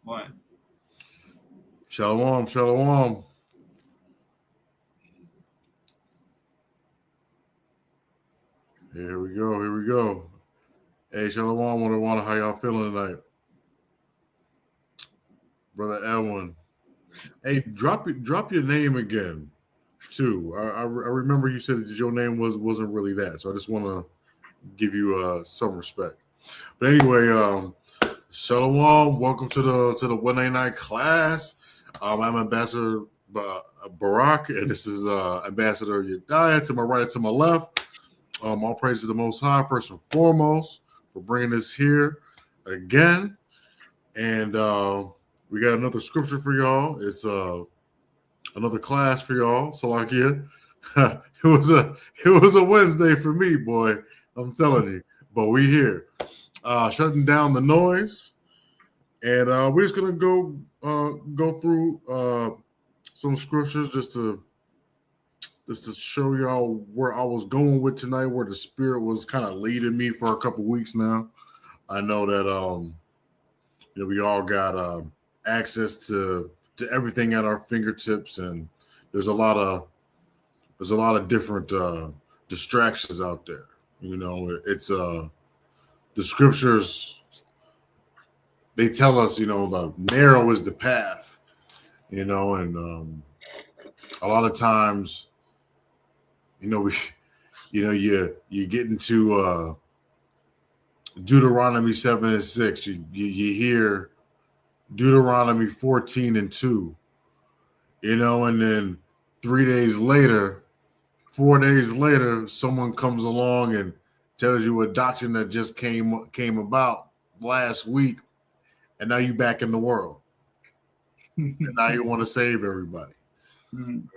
One. Shalom, shalom. Here we go, here we go. Hey, shalom, wonder how y'all feeling tonight? Brother Edwin. Hey, drop your name again, too. I remember you said that your name wasn't really that, so I just want to give you some respect. But anyway, shalom, welcome to the 199 class. I'm Ambassador Barak, and this is Ambassador Yediah. To my right and to my left. All praise to the Most High, first and foremost, for bringing us here again. And we got another scripture for y'all. It's another class for y'all. So like it was a Wednesday for me, boy. I'm telling you. But we here, shutting down the noise, and we're just gonna go through some scriptures just to show y'all where I was going with tonight, where the Spirit was kind of leading me for a couple weeks now. I know that we all got access to everything at our fingertips, and there's a lot of different distractions out there. It's the scriptures. They tell us, the narrow is the path, and a lot of times, you get into Deuteronomy 7:6. You hear Deuteronomy 14:2, and then 4 days later, someone comes along and tells you a doctrine that just came about last week, and now you back in the world, and now you want to save everybody, and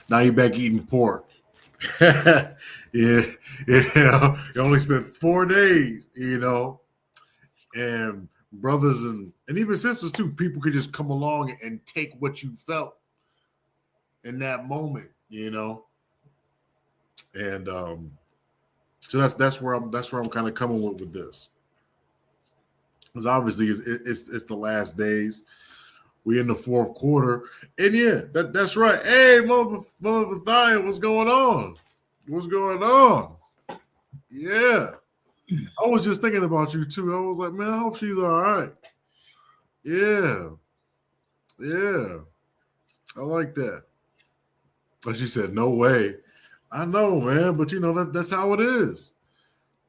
now you're back eating pork. You only spent 4 days, and brothers and even sisters too, people could just come along and take what you felt in that moment, and so that's where I'm kind of coming with this, because obviously it's the last days. We in the fourth quarter, and yeah, that's right. Hey, Mother Thia, what's going on? What's going on? Yeah, I was just thinking about you too. I was like, man, I hope she's all right. Yeah, I like that. But she said, no way. I know, man, but that's how it is.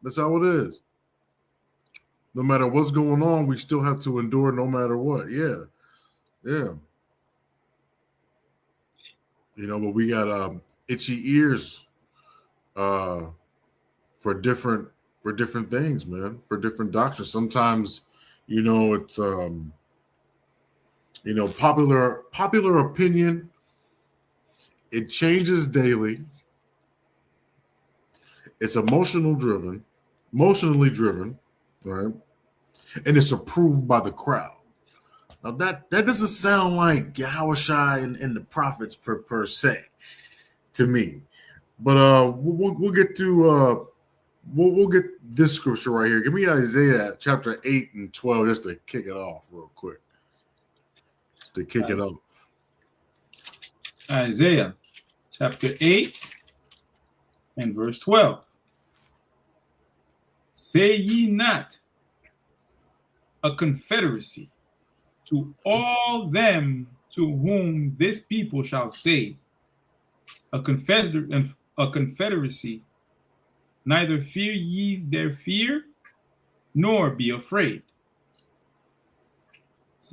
That's how it is. No matter what's going on, we still have to endure no matter what. Yeah. But we got itchy ears for different things, man, for different doctrines. Sometimes, it's popular opinion. It changes daily. It's emotionally driven, right? And it's approved by the crowd. Now that doesn't sound like Yahushua and the prophets per se to me, but we'll get to we'll get this scripture right here. Give me Isaiah chapter 8:12 just to kick it off real quick. It off. Isaiah chapter 8 and verse 12. Say ye not a confederacy to all them to whom this people shall say, a confederacy, neither fear ye their fear, nor be afraid.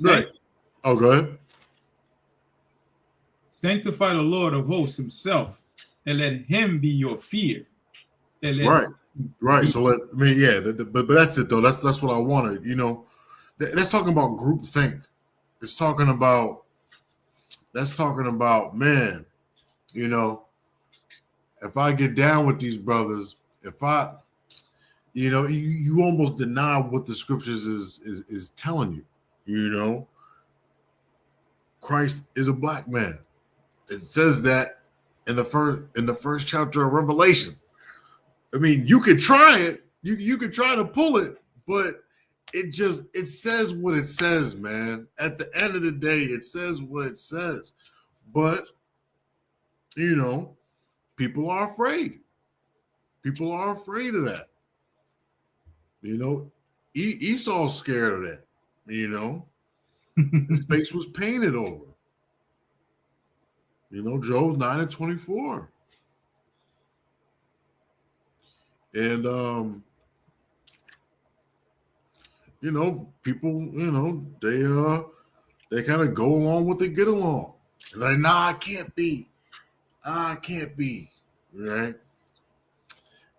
Right. Oh, go ahead. Sanctify the Lord of hosts himself, and let him be your fear. Right. So but that's it though. That's what I wanted. That's talking about groupthink. That's talking about, man, if I get down with these brothers, you almost deny what the scriptures is telling you. Christ is a black man. It says that in the first chapter of Revelation. I mean, you could try it. You could try to pull it, but it says what it says, man. At the end of the day, it says what it says. But people are afraid. People are afraid of that. Esau's scared of that. His face was painted over. Job's 9:24. And people, they kind of go along with it, get along. And like, nah, I can't be. Right?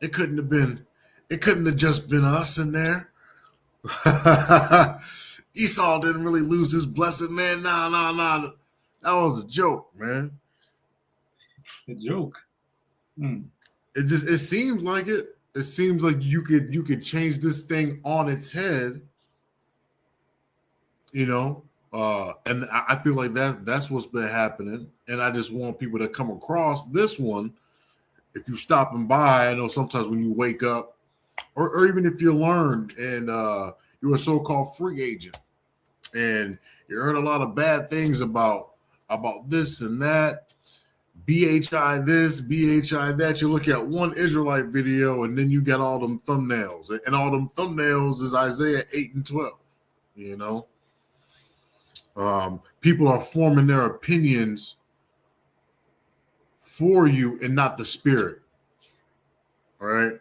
It couldn't have just been us in there. Esau didn't really lose his blessed man. Nah. That was a joke, man. A joke. It seems like it. It seems like you could change this thing on its head. And I feel like that's what's been happening. And I just want people to come across this one. If you're stopping by, I know sometimes when you wake up, or even if you learn and you're a so-called free agent, and you heard a lot of bad things about this and that, BHI this, BHI that. You look at one Israelite video, and then you get all them thumbnails, and all them thumbnails is Isaiah 8:12. People are forming their opinions for you and not the spirit. All right.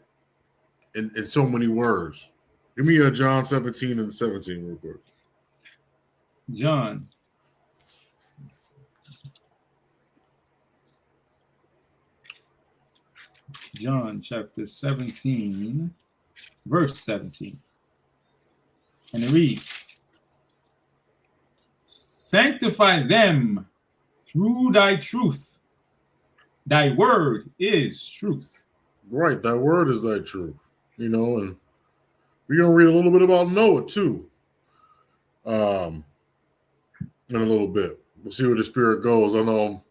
In so many words. Give me John 17:17 real quick. John chapter 17, verse 17. And it reads, sanctify them through thy truth. Thy word is truth. Right, thy word is thy truth. And we're going to read a little bit about Noah too. In a little bit. We'll see where the spirit goes. I know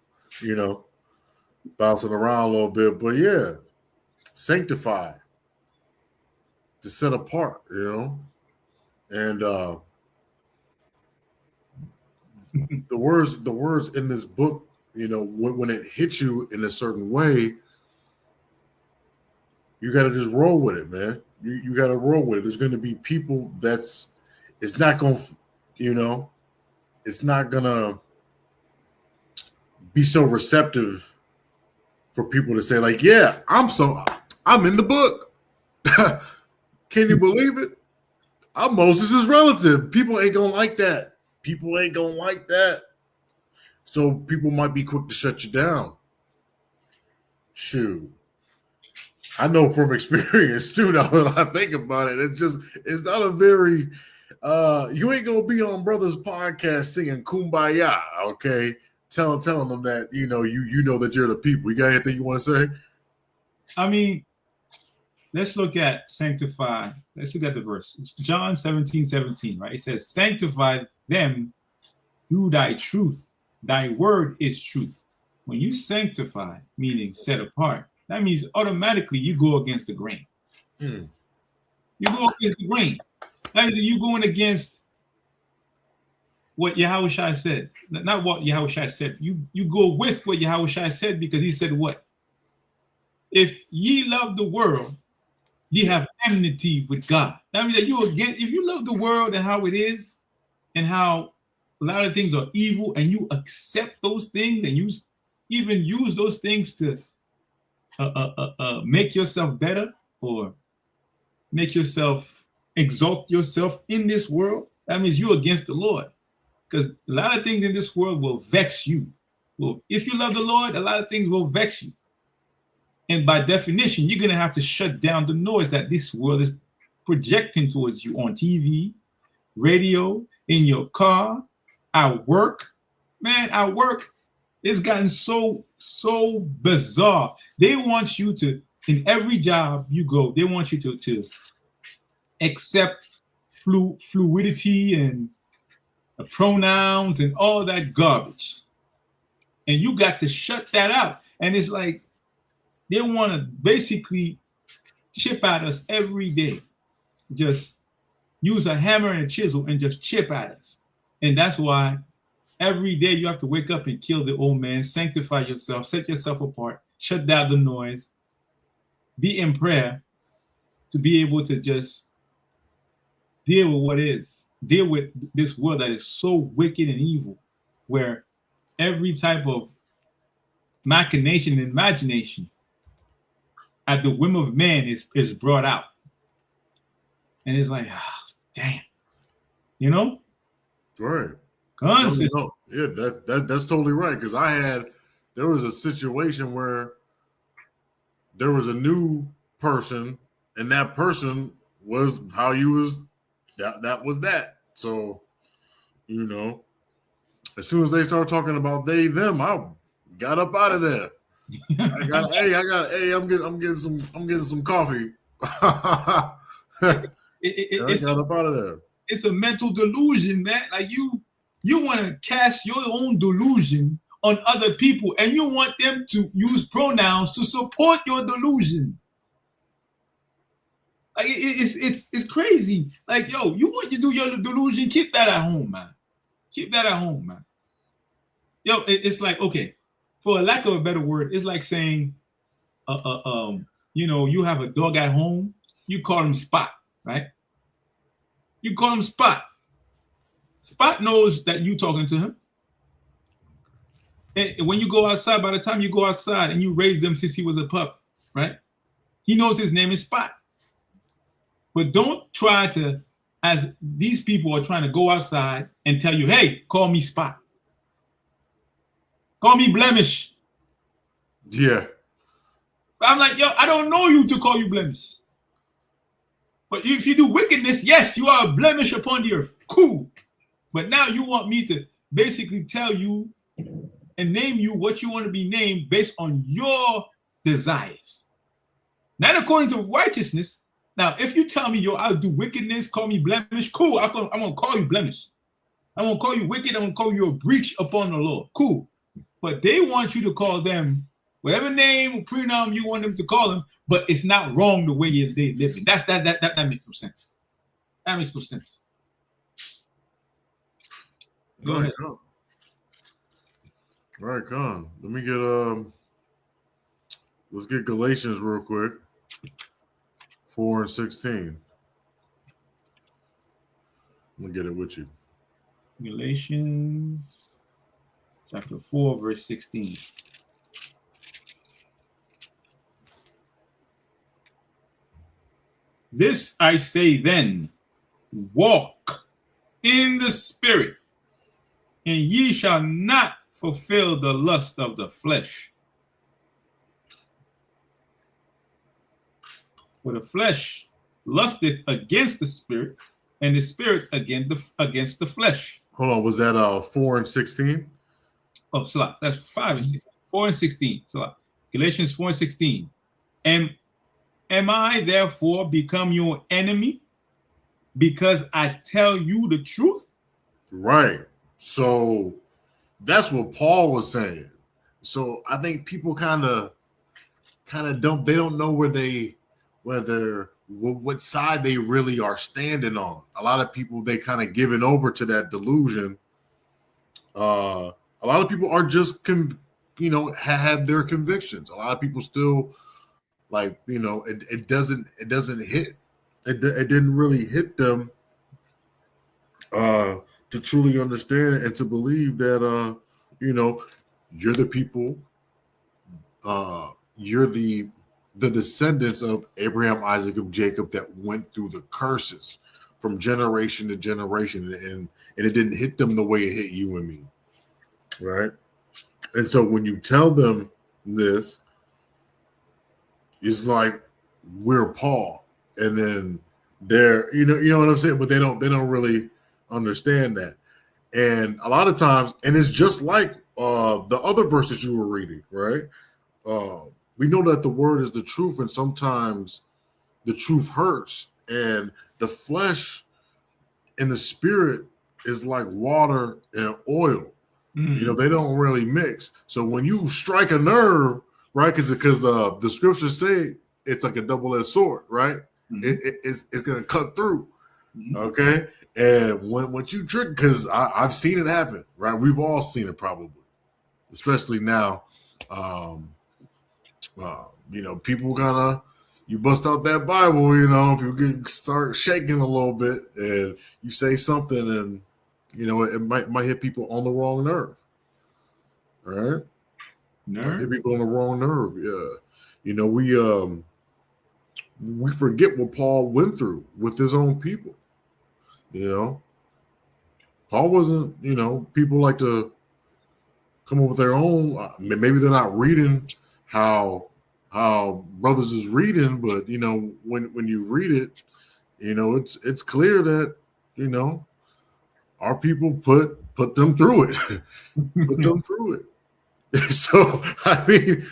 I'm, bouncing around a little bit, but yeah, sanctify, to set apart, and the words in this book, when it hits you in a certain way, you got to just roll with it, man. You got to roll with it. There's going to be people it's not going to, it's not going to be so receptive for people to say like, yeah, I'm in the book. Can you believe it? I'm Moses' relative. People ain't going to like that. So people might be quick to shut you down. Shoot. I know from experience too, now that I think about it. It's not a very you ain't gonna be on Brothers Podcast singing Kumbaya, okay? Telling them that you know that you're the people. You got anything you want to say? I mean, let's look at sanctify. Let's look at the verse. It's John 17:17, right? It says, sanctify them through thy truth. Thy word is truth. When you sanctify, meaning set apart, that means automatically you go against the grain. You go against the grain. That means you going against what Yahushua said. Not what Yahushua said. You go with what Yahushua said, because he said what? If ye love the world, ye have enmity with God. That means that if you love the world and how it is, and how a lot of things are evil, and you accept those things, and you even use those things to make yourself better, or make yourself exalt yourself in this world, that means you're against the Lord. Because a lot of things in this world will vex you. Well, if you love the Lord, a lot of things will vex you. And by definition, you're going to have to shut down the noise that this world is projecting towards you on TV, radio, in your car, at work. Man, at work, it's gotten so bizarre. They want you to, in every job you go, they want you to accept fluidity and pronouns and all that garbage. And you got to shut that out. And it's like they want to basically chip at us every day. Just use a hammer and a chisel and just chip at us. And that's why every day you have to wake up and kill the old man, sanctify yourself, set yourself apart, shut down the noise, be in prayer to be able to just deal with what is, deal with this world that is so wicked and evil, where every type of machination and imagination at the whim of man is brought out. And it's like, oh, damn. You know? Right. No. Yeah, that's totally right. Because there was a situation where there was a new person, and that person was how you was, that was that. So, you know, as soon as they start talking about they, them, I got up out of there. I'm getting some coffee. I got up out of there. It's a mental delusion, man. Like you want to cast your own delusion on other people, and you want them to use pronouns to support your delusion. Like it's crazy. Like, yo, you want to do your delusion? Keep that at home, man. Keep that at home, man. Yo, it's like, okay, for a lack of a better word, it's like saying, you know, you have a dog at home, you call him Spot, right? You call him Spot. Spot knows that you talking to him. And when you go outside, by the time you go outside and you raise them since he was a pup, right? He knows his name is Spot. But don't try to, as these people are trying to go outside and tell you, hey, call me Spot. Call me Blemish. Yeah. I'm like, yo, I don't know you to call you Blemish. But if you do wickedness, yes, you are a blemish upon the earth. Cool. But now you want me to basically tell you and name you what you want to be named based on your desires. Not according to righteousness. Now, if you tell me, yo, I'll do wickedness, call me blemish, cool. I'm going to call you blemish. I'm going to call you wicked. I'm going to call you a breach upon the law. Cool. But they want you to call them whatever name or pronoun you want them to call them, but it's not wrong the way they live it. That makes no sense. That makes no sense. Go ahead. All right, Con. Let me get let's get Galatians real quick. 4:16. I'm gonna get it with you. Galatians chapter 4, verse 16. This I say then, walk in the Spirit, and ye shall not fulfill the lust of the flesh. For the flesh lusteth against the Spirit, and the Spirit against the flesh. Hold on, was that 4:16? Oh, so that's 5 and 16. 4 and 16. So Galatians 4 and 16. Am I therefore become your enemy because I tell you the truth? Right. So that's what Paul was saying. So I think people kind of don't know what side they really are standing on. A lot of people, they kind of given over to that delusion. A lot of people are just have their convictions. A lot of people still, like, you know, it doesn't hit. It didn't really hit them to truly understand it and to believe that you're the people, you're the descendants of Abraham, Isaac, and Jacob that went through the curses from generation to generation, and it didn't hit them the way it hit you and me, right? And so when you tell them this, it's like we're Paul, and then they're you know what I'm saying, but they don't really understand that. And a lot of times, and it's just like the other verses you were reading, right? We know that the word is the truth, and sometimes the truth hurts, and the flesh and the spirit is like water and oil. Mm-hmm. You know, they don't really mix. So when you strike a nerve, right, because the scriptures say it's like a double-edged sword, right? Mm-hmm. It's going to cut through. Okay, and when you trick, because I've seen it happen, right? We've all seen it probably, especially now. People you bust out that Bible, people start shaking a little bit, and you say something, and it might hit people on the wrong nerve, right? Might hit people on the wrong nerve. Yeah, we forget what Paul went through with his own people. Paul wasn't. People like to come up with their own. Maybe they're not reading how brothers is reading, but when you read it, it's clear that our people put them through it, put them through it. So I mean,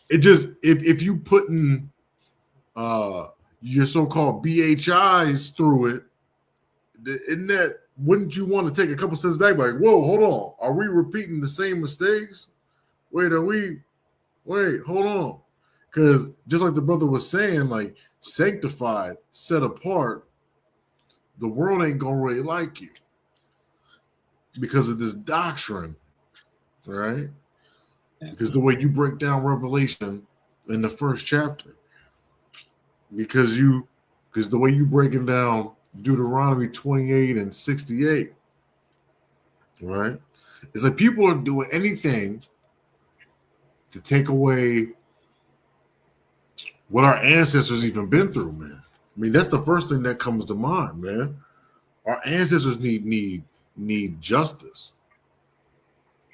it just if you putting your so-called BHIs through it, isn't that? Wouldn't you want to take a couple steps back, like, whoa, hold on, are we repeating the same mistakes? Wait, hold on. Because just like the brother was saying, like, sanctified, set apart, the world ain't gonna really like you because of this doctrine, right? Because the way you break down Revelation in the first chapter, because the way you breaking down Deuteronomy 28 and 68, right? It's like people are doing anything to take away what our ancestors even been through, man. I mean, that's the first thing that comes to mind, man. Our ancestors need justice,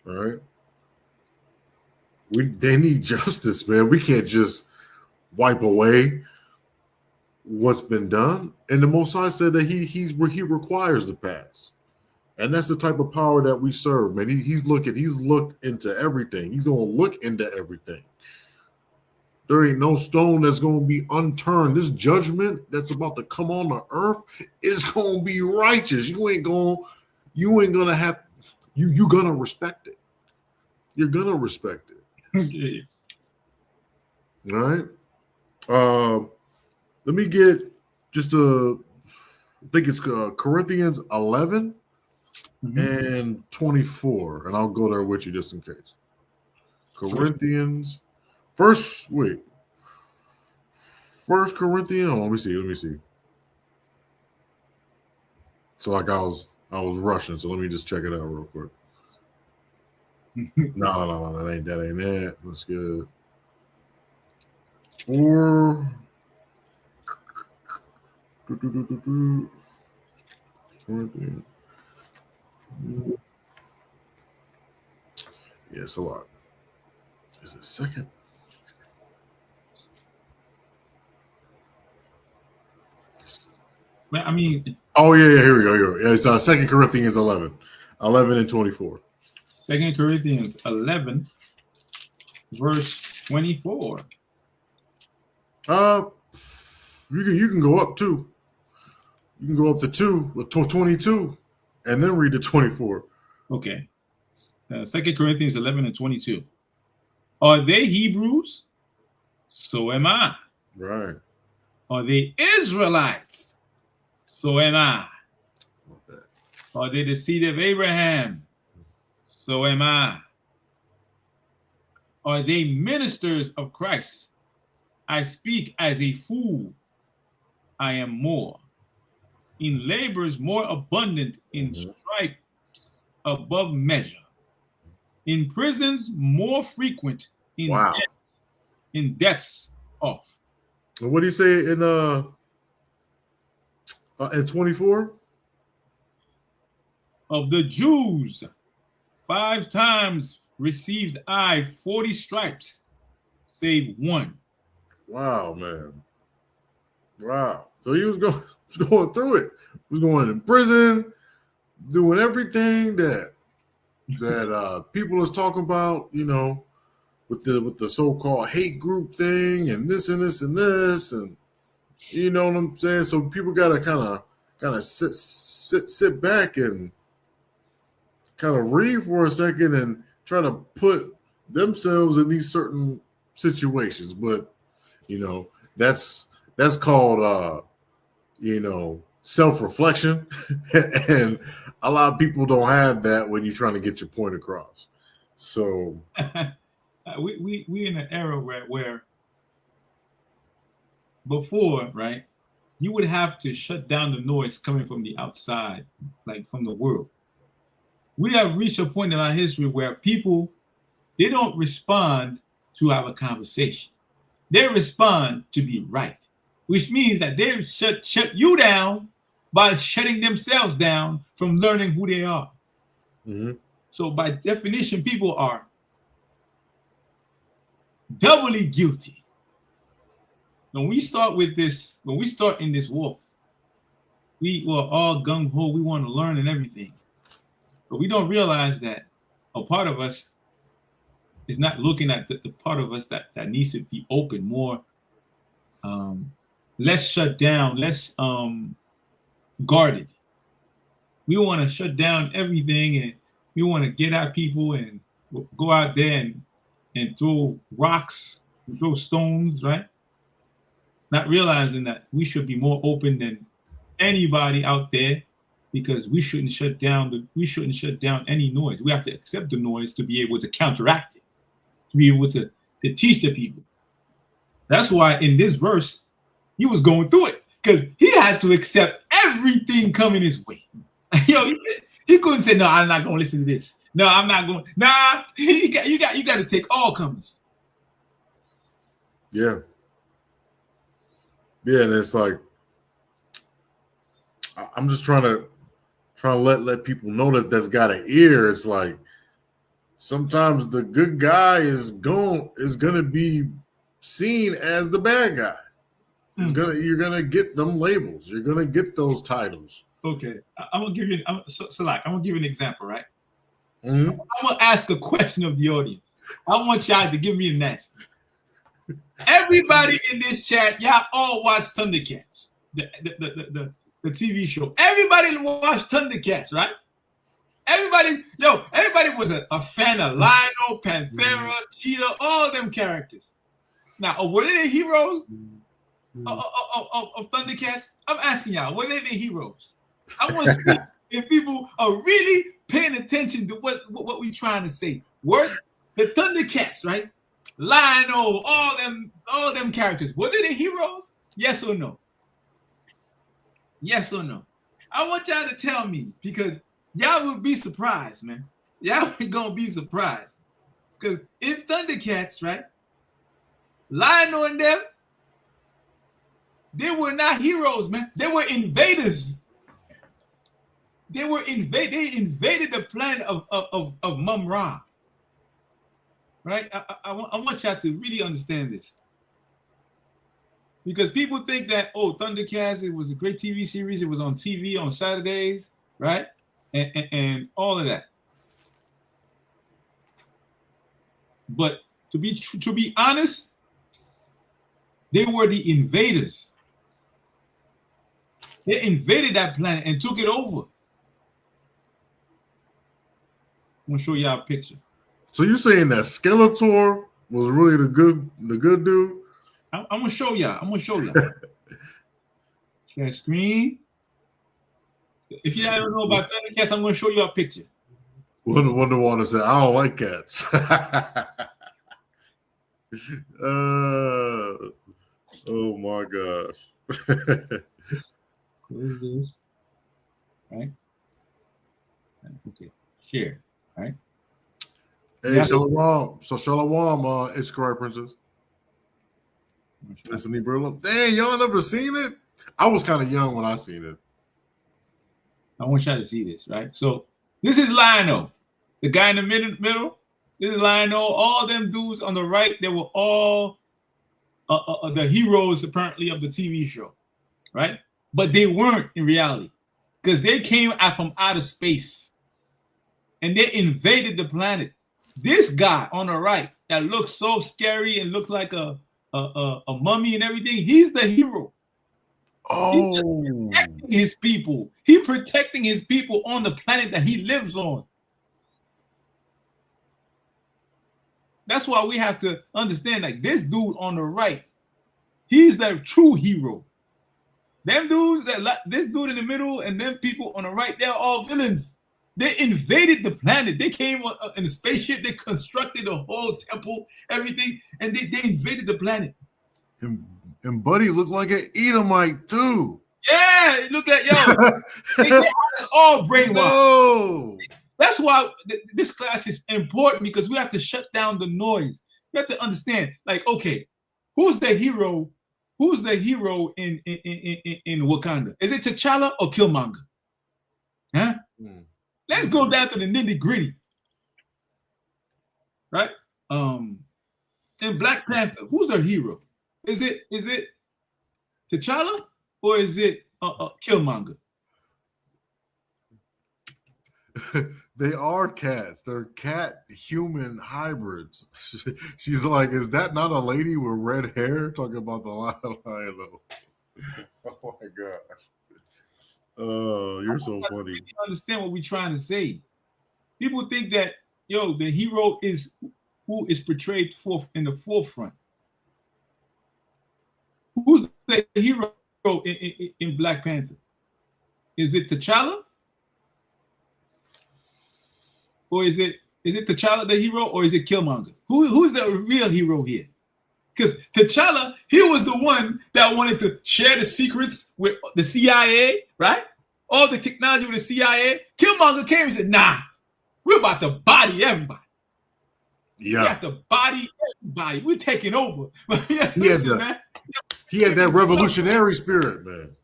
right? They need justice, man. We can't just wipe away what's been done. And the Most High said that he requires the past. And that's the type of power that we serve, man. He's looked into everything. He's going to look into everything. There ain't no stone that's going to be unturned. This judgment that's about to come on the earth is going to be righteous. You're going to respect it. You're going to respect it. Okay. All right. Let me get I think it's Corinthians 11 and 24, and I'll go there with you just in case. Corinthians, First Corinthians. Oh, let me see. So like I was rushing, so let me just check it out real quick. No, that ain't that. That's good. Or yeah, it's a lot. Is it second? I mean, oh yeah, here we go. Yeah, it's 2 Corinthians 11 and 24. 2 Corinthians 11, verse 24. You can go up too. You can go up to 22, and then read the 24. Okay. 2 Corinthians 11 and 22. Are they Hebrews? So am I. Right. Are they Israelites? So am I. Okay. Are they the seed of Abraham? So am I. Are they ministers of Christ? I speak as a fool. I am more. In labors more abundant, in stripes above measure, in prisons more frequent, in deaths oft. What do you say in 24? Of the Jews, 5 times received I 40 stripes, save one. Wow, man. Wow. So he was going through it. He was going in prison, doing everything that people is talking about, with the so-called hate group thing and this and this and this, and you know what I'm saying? So people gotta kind of sit back and kind of read for a second and try to put themselves in these certain situations. But that's called self-reflection, and a lot of people don't have that when you're trying to get your point across. So we in an era where before, right, you would have to shut down the noise coming from the outside, like from the world. We have reached a point in our history where people, they don't respond to have a conversation. They respond to be right, which means that they shut you down by shutting themselves down from learning who they are. mm-hmm. So by definition, people are doubly guilty. When we start in this walk, we were all gung-ho, we want to learn and everything. But we don't realize that a part of us is not looking at the part of us that needs to be open more, less shut down, less guarded. We want to shut down everything, and we want to get at people and go out there and throw rocks, and throw stones, right? Not realizing that we should be more open than anybody out there, because we shouldn't shut down any noise. We have to accept the noise to be able to counteract it, to be able to teach the people. That's why in this verse, he was going through it, because he had to accept everything coming his way. Yo, he couldn't say, no, I'm not going to listen to this. No, I'm not going. Nah, you got to take all comers. Yeah. Yeah, and it's like, I'm just trying to let people know that's got an ear. It's like sometimes the good guy is gonna be seen as the bad guy. You're gonna get them labels. You're gonna get those titles. Okay, I'm gonna give you. I'm gonna give you an example, right? Mm-hmm. I'm gonna ask a question of the audience. I want y'all to give me an answer. Everybody in this chat, y'all all watch Thundercats, the TV show. Everybody watched Thundercats, right? Everybody was a fan of Lion-O, Panthera, Cheetah, all them characters. Now, were they the heroes of Thundercats? I'm asking y'all, were they the heroes? I want to see if people are really paying attention to what we're trying to say. Were the Thundercats, right? Lion-O, all them characters, were they the heroes? Yes or no? Yes or no? I want y'all to tell me, because y'all will be surprised, man. Y'all are gonna be surprised. Because in Thundercats, right? Lion-O and them, they were not heroes, man. They were invaders. They invaded the planet of Mum-Ra. Right? I want y'all to really understand this. Because people think that, Thundercats, it was a great TV series. It was on TV on Saturdays, right? And all of that. But to be honest, they were the invaders. They invaded that planet and took it over. I'm gonna show y'all a picture. So you saying that Skeletor was really the good dude? I'm gonna show y'all. Share screen. If you don't know about Thundercats, I'm gonna show you a picture. Wonder Woman said, "I don't like cats." Oh my gosh. Close this. Right. Okay. Share. Right. Hey, yeah. Shalom. So Shalom, Iskari Princess. Destiny Brillo. Dang, y'all never seen it? I was kind of young when I seen it. I want y'all to see this, right? So this is Lion-O, the guy in the middle. This is Lion-O. All them dudes on the right, they were all the heroes apparently of the TV show, right? But they weren't in reality, because they came out from outer space and they invaded the planet. This guy on the right that looks so scary and looks like a mummy and everything, he's the hero. Oh, he's protecting his people. He's protecting his people on the planet that he lives on. That's why we have to understand, like, this dude on the right, he's the true hero. Them dudes this dude in the middle and them people on the right, they're all villains. They invaded the planet. They came in a spaceship. They constructed a whole temple, everything, and they invaded the planet. And Buddy looked like an Edomite too. Yeah, it looked like, they had us all brainwashed. No. That's why this class is important, because we have to shut down the noise. You have to understand, like, okay, who's the hero? Who's the hero in Wakanda? Is it T'Challa or Killmonger? Huh? Let's go down to the nitty gritty. Right? In Black Panther, who's the hero? Is it T'Challa or is it Killmonger? They are cats. They're cat-human hybrids. She's like, is that not a lady with red hair? Talking about the lion. Oh my gosh. Oh, you're so funny. You understand what we're trying to say. People think that, the hero is who is portrayed in the forefront. Who's the hero in Black Panther? Is it T'Challa? Or is it T'Challa the hero, or is it Killmonger? Who's the real hero here? Because T'Challa, he was the one that wanted to share the secrets with the CIA, right? All the technology with the CIA. Killmonger came and said, nah, we're about to body everybody. Yeah. We have to body everybody. We're taking over. He had that revolutionary spirit, man.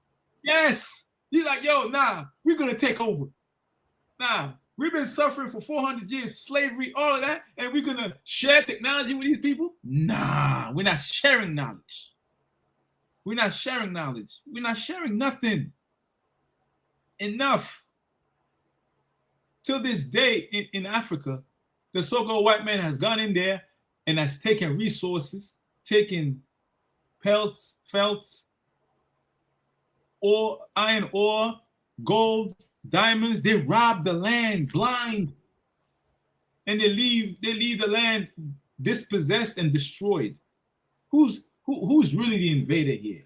Yes. He's like, nah, we're going to take over. Nah. We've been suffering for 400 years, slavery, all of that, and we're going to share technology with these people? Nah, we're not sharing knowledge. We're not sharing knowledge. We're not sharing nothing. Enough. Till this day in Africa, the so-called white man has gone in there and has taken resources, taken pelts, felts, ore, iron ore, gold, diamonds. They rob the land blind, and they leave the land dispossessed and destroyed. Who's really the invader here?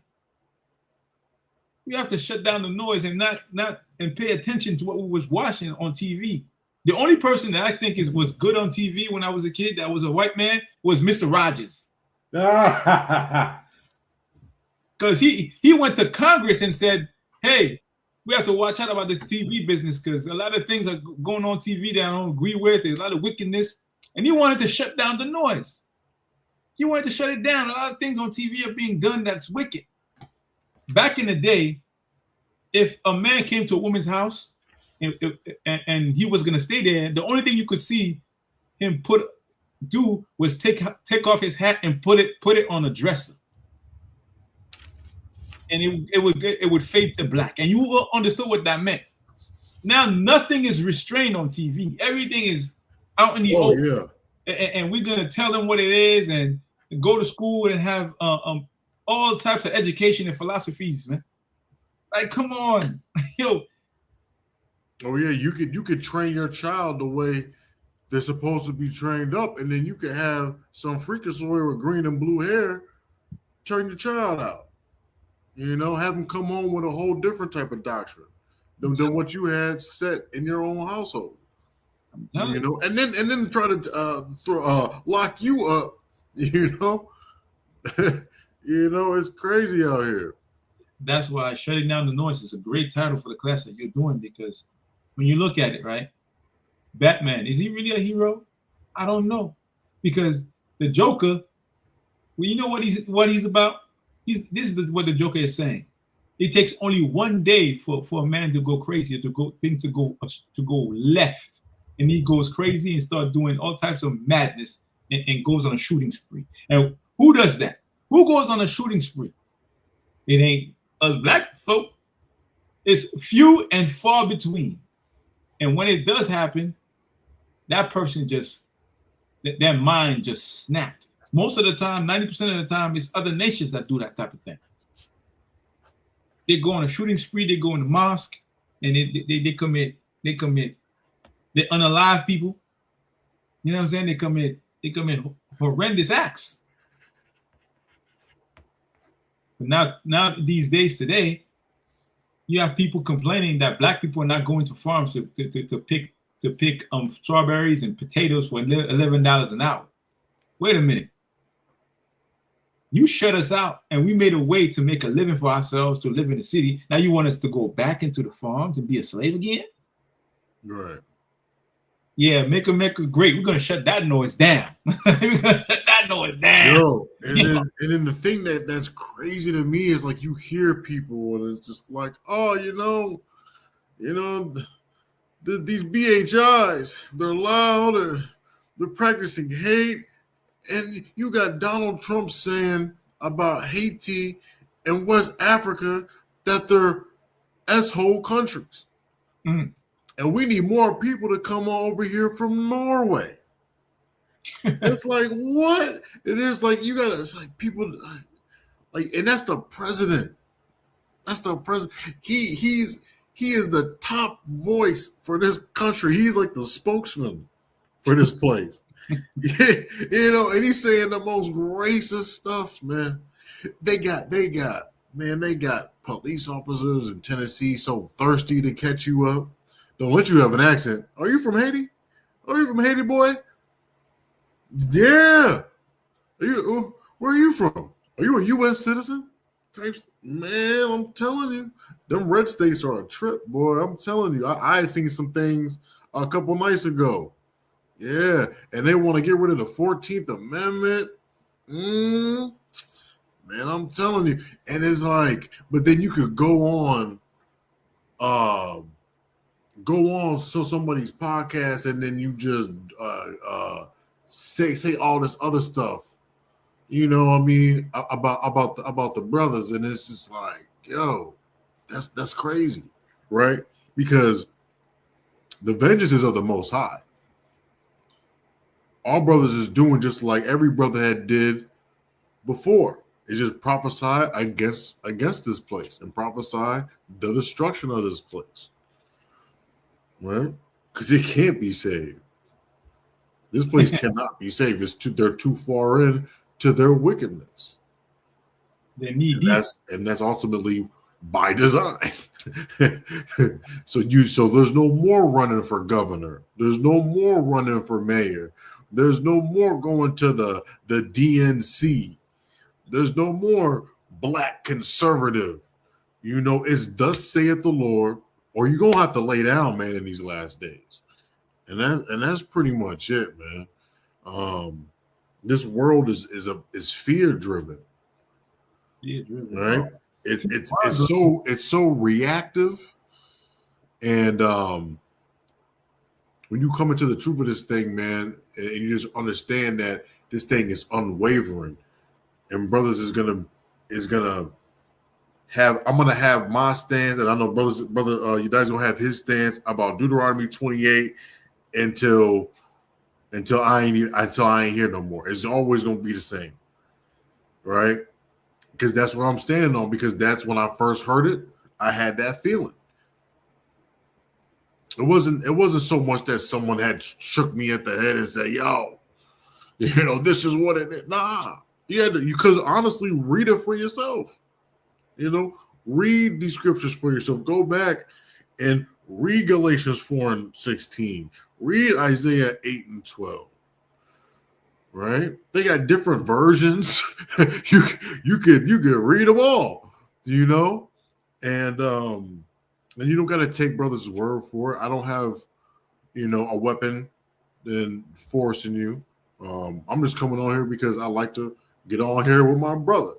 We have to shut down the noise and not pay attention to what we was watching on TV. The only person that I think was good on TV when I was a kid that was a white man was Mr. Rogers. Because he went to Congress and said, hey, we have to watch out about this TV business, because a lot of things are going on TV that I don't agree with. There's a lot of wickedness. And he wanted to shut down the noise. He wanted to shut it down. A lot of things on TV are being done that's wicked. Back in the day, if a man came to a woman's house and he was going to stay there, the only thing you could see him do was take off his hat and put it on a dresser. And it would fade to black. And you understood what that meant. Now nothing is restrained on TV. Everything is out in the open. Yeah. And we're going to tell them what it is and go to school and have all types of education and philosophies, man. Like, come on. Yo. Oh yeah, you could train your child the way they're supposed to be trained up, and then you could have some freakazoid with green and blue hair turn your child out. Have them come home with a whole different type of doctrine than what you had set in your own household. And then try to lock you up. It's crazy out here. That's why shutting down the noise is a great title for the class that you're doing, because when you look at it, right, Batman, is he really a hero? I don't know, because the Joker, well, you know what he's about. This is what the Joker is saying. It takes only one day for a man to go crazy, things to go left, and he goes crazy and start doing all types of madness and goes on a shooting spree. And who does that? Who goes on a shooting spree? It ain't us black folk. It's few and far between. And when it does happen, that person their mind just snapped. Most of the time, 90% of the time, it's other nations that do that type of thing. They go on a shooting spree, they go in the mosque, and they commit, they unalive people. You know what I'm saying? They commit horrendous acts. But now these days today, you have people complaining that black people are not going to farms to pick strawberries and potatoes for $11 an hour. Wait a minute. You shut us out, and we made a way to make a living for ourselves to live in the city. Now you want us to go back into the farms and be a slave again? Right. Yeah, make America great. We're gonna shut that noise down. We're gonna shut that noise down. Yo, and then the thing that's crazy to me is like you hear people and it's just like, oh, these BHIs, they're loud, they're practicing hate, and you got Donald Trump saying about Haiti and West Africa that they're S-hole countries. Mm. And we need more people to come over here from Norway. It's like, what? It is like, it's like people, like, and that's the president. That's the president. He is the top voice for this country. He's like the spokesman for this place. And he's saying the most racist stuff, man. They got police officers in Tennessee so thirsty to catch you up. Don't let you have an accent. Are you from Haiti? Are you from Haiti, boy? Yeah. Where are you from? Are you a U.S. citizen? Man, I'm telling you, them red states are a trip, boy. I'm telling you. I seen some things a couple nights ago. Yeah, and they want to get rid of the 14th Amendment. Man, I'm telling you. And it's like, but then you could go on somebody's podcast and then you just say all this other stuff, what I mean, about the brothers, and it's just like, yo, that's crazy, right? Because the vengeance is of the Most High. Our brothers is doing just like every brother had did before. It's just prophesy against this place and prophesy the destruction of this place. Right? Because it can't be saved. This place cannot be saved. They're too far in to their wickedness. They need and that's ultimately by design. So there's no more running for governor. There's no more running for mayor. There's no more going to the DNC. There's no more black conservative. It's thus saith the Lord, or you're gonna have to lay down, man, in these last days. And that's pretty much it, man. This world is fear driven. Fear driven. Right? It's so reactive. And when you come into the truth of this thing, man, and you just understand that this thing is unwavering, and brothers is gonna have, I'm gonna have my stance, and I know brother you guys gonna have his stance about Deuteronomy 28 until I ain't here no more. It's always gonna be the same, right? Because that's what I'm standing on. Because that's when I first heard it, I had that feeling. It wasn't so much that someone had shook me at the head and said, "Yo, this is what it is." Nah, because honestly, read it for yourself. Read these scriptures for yourself. Go back and read Galatians 4 and 16. Read Isaiah 8 and 12. Right? They got different versions. you could read them all. And you don't got to take brother's word for it. I don't have, a weapon and forcing you. I'm just coming on here because I like to get on here with my brother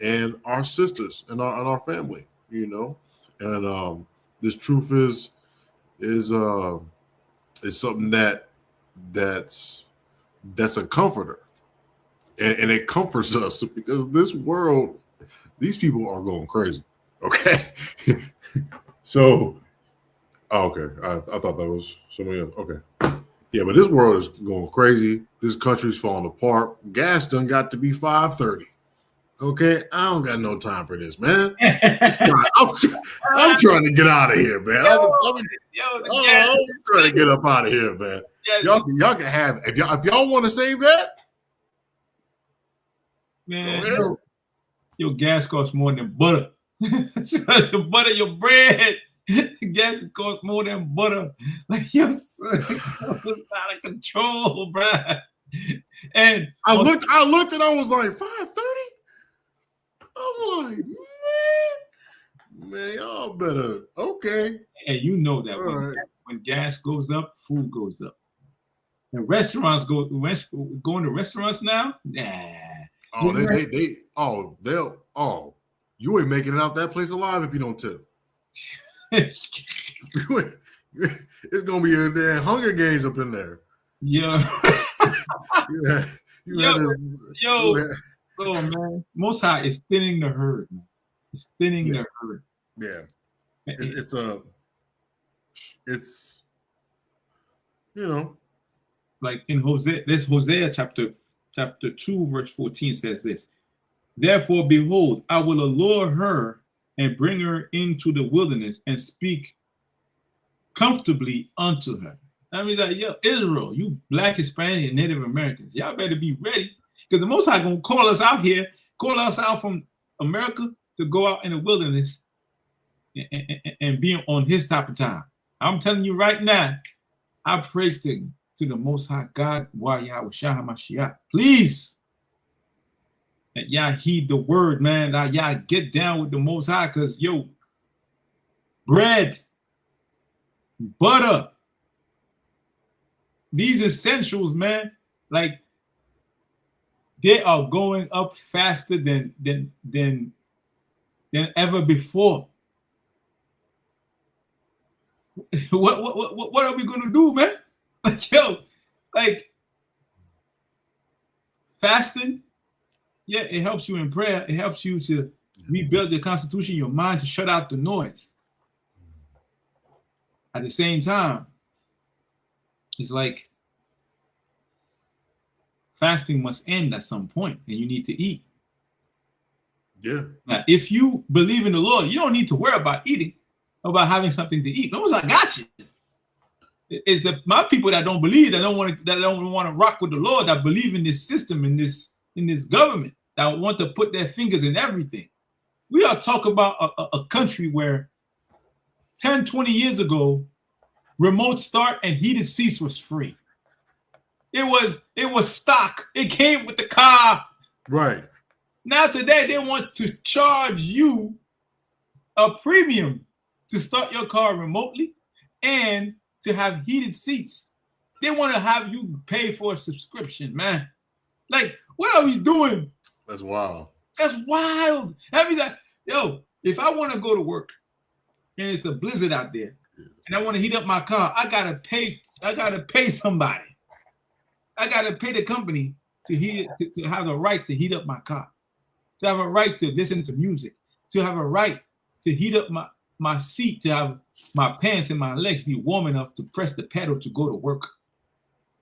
and our sisters and our family, And this truth is something that's a comforter, and it comforts us because this world, these people are going crazy. Okay. So, okay, I thought that was somebody else. Okay, yeah, but this world is going crazy. This country's falling apart. Gas done got to be $5.30. Okay, I don't got no time for this, man. I'm trying to get out of here, man. I'm trying to get up out of here, man. Y'all can have, if y'all want to save that, man. Your gas costs more than butter. So you butter your bread. Gas costs more than butter. Like yo, son, it's out of control, bruh. And I looked and I was like, 530? I'm like, man, y'all better. Okay. and you know that All right. when gas goes up, food goes up. And restaurants going to restaurants now? Nah. You ain't making it out that place alive if you don't tip. It's gonna be a damn Hunger Games up in there. Yeah. Yo, Oh man, Most High is thinning the herd, man. It's thinning the herd. Yeah, it's like in Hosea chapter 2 verse 14 says this. Therefore, behold, I will allure her and bring her into the wilderness and speak comfortably unto her. I mean, like, yo, Israel, you Black, Hispanic, and Native Americans, y'all better be ready because the Most High gonna call us out here, call us out from America to go out in the wilderness and be on His type of time. I'm telling you right now, I pray to the Most High God, Yahweh Shah HaMashiach, please, that y'all heed the word, man. That y'all get down with the Most High, because yo, bread, butter, these essentials, man, like they are going up faster than ever before. What are we gonna do, man? Like, yo, like fasting, yeah, it helps you in prayer. It helps you to rebuild your constitution, your mind, to shut out the noise. At the same time, it's like fasting must end at some point, and you need to eat. Yeah. Now, if you believe in the Lord, you don't need to worry about eating, about having something to eat. Almost, I got you. It's my people that don't believe, that don't want to rock with the Lord, that believe in this system, in this government, that want to put their fingers in everything. We are talking about a country where 10, 20 years ago, remote start and heated seats was free. It was stock. It came with the car. Right. Now today they want to charge you a premium to start your car remotely and to have heated seats. They want to have you pay for a subscription, man. Like, what are we doing? That's wild. That's wild. I mean, yo, if I want to go to work and it's a blizzard out there and I want to heat up my car, I gotta pay somebody. I gotta pay the company to heat it, to have the right to heat up my car, to have a right to listen to music, to have a right to heat up my seat, to have my pants and my legs be warm enough to press the pedal to go to work,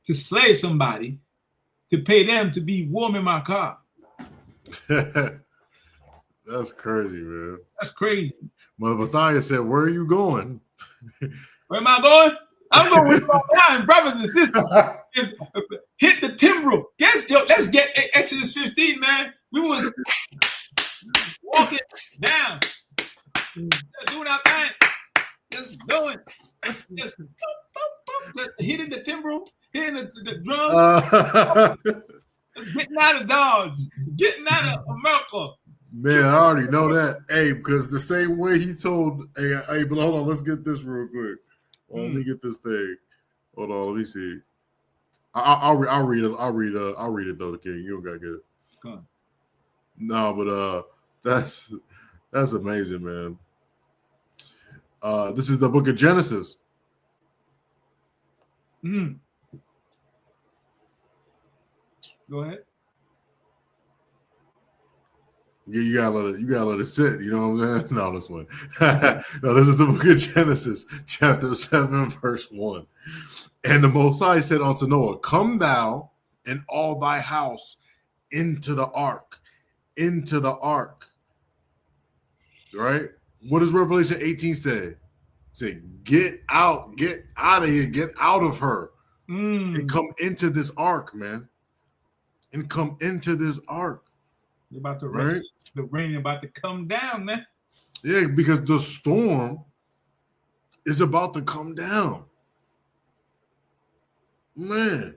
to slave somebody, to pay them to be warm in my car. That's crazy, man. That's crazy. Mother Matthias said, "Where are you going?" Where am I going? I'm going with my nine brothers and sisters. Hit the timbrel. Let's get Exodus 15, man. We was walking down, just doing our thing, just going, just hitting the timbrel, hitting the drums, getting out of Dodge, getting out of America. Man, I already know that. Hey, because the same way he told, hey, but hold on, let's get this real quick. Let me get this thing. Hold on, let me see. I'll read it. I'll read it though, the king. You don't gotta get it. Come on. No, but that's amazing, man. This is the book of Genesis. Go ahead. Yeah, you gotta let it sit. You know what I'm saying? No, this one. No, this is the book of Genesis, chapter 7, verse 1. And the Most High said unto Noah, "Come thou and all thy house into the ark, into the ark." Right? What does Revelation 18 say? Say, get out of here, get out of her, and come into this ark, man, and come into this ark. You're about to right? The rain about to come down, man. Yeah, because the storm is about to come down. Man.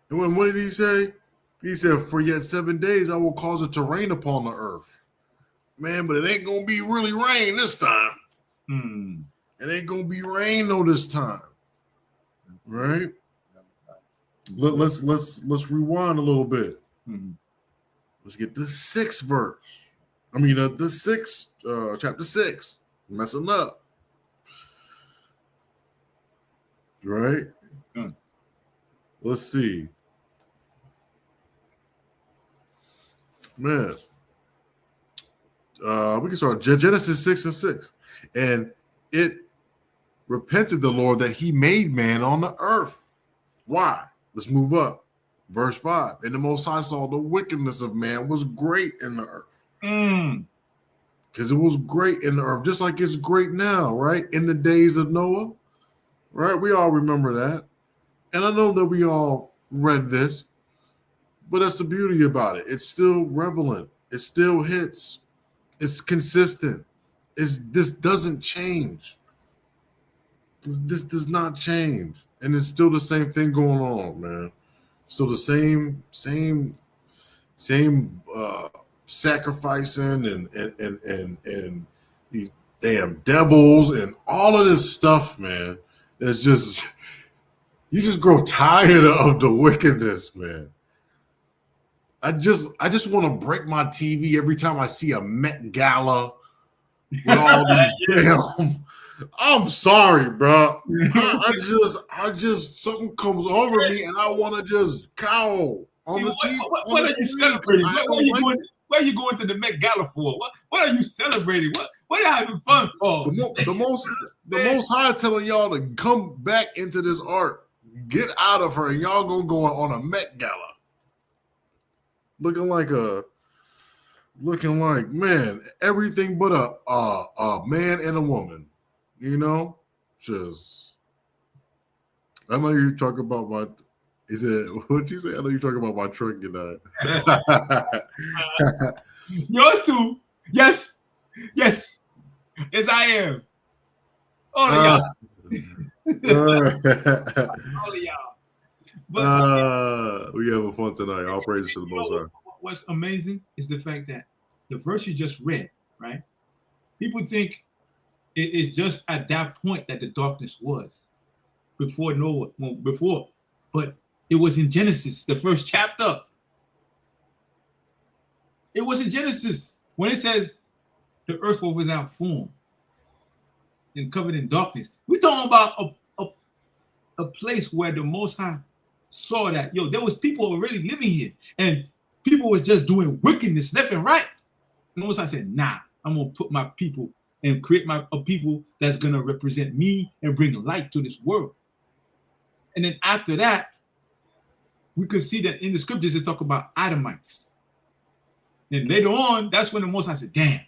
And what did he say? He said, for yet 7 days I will cause it to rain upon the earth. Man, but it ain't going to be really rain this time. It ain't going to be rain though this time. Right? Let's rewind a little bit. Let's get the 6th verse. I mean, the 6th, chapter 6. Messing up. Right? Let's see. Man. We can start Genesis 6:6. And it repented the Lord that he made man on the earth. Why? Let's move up. Verse 5. And the Most High saw the wickedness of man was great in the earth. Because it was great in the earth, just like it's great now, right? In the days of Noah, right? We all remember that. And I know that we all read this, but that's the beauty about it. It's still relevant. It still hits. It's consistent. This doesn't change. This does not change. And it's still the same thing going on, man. Still the same sacrificing and these damn devils and all of this stuff, man. It's just you just grow tired of the wickedness, man. I just want to break my TV every time I see a Met Gala with all these damn. I'm sorry, bro. I just something comes over me and I want to just cowl on the TV. What are you celebrating? Where are you going to the Met Gala for? What are you celebrating? What are you having fun for? The most High telling y'all to come back into this art. Get out of her and y'all gonna go on a Met Gala. Looking like man, everything but a man and a woman. You know, just I know you talk about my. Is it what'd you say? I know you talking about my truck and that. Yours too. Yes, I am. All of y'all. All of y'all. But we having fun tonight. All praises to the Most High. What's amazing is the fact that the verse you just read, right? People think it is just at that point that the darkness was before Noah, but it was in Genesis, the first chapter. It was in Genesis when it says the earth was without form and covered in darkness. We're talking about a place where the Most High saw that, there was people already living here and people were just doing wickedness left and right. And the Most High said, nah, I'm going to put my people and create a people that's going to represent me and bring light to this world. And then after that, we could see that in the scriptures they talk about Adamites. And later on, that's when the Most High said, damn,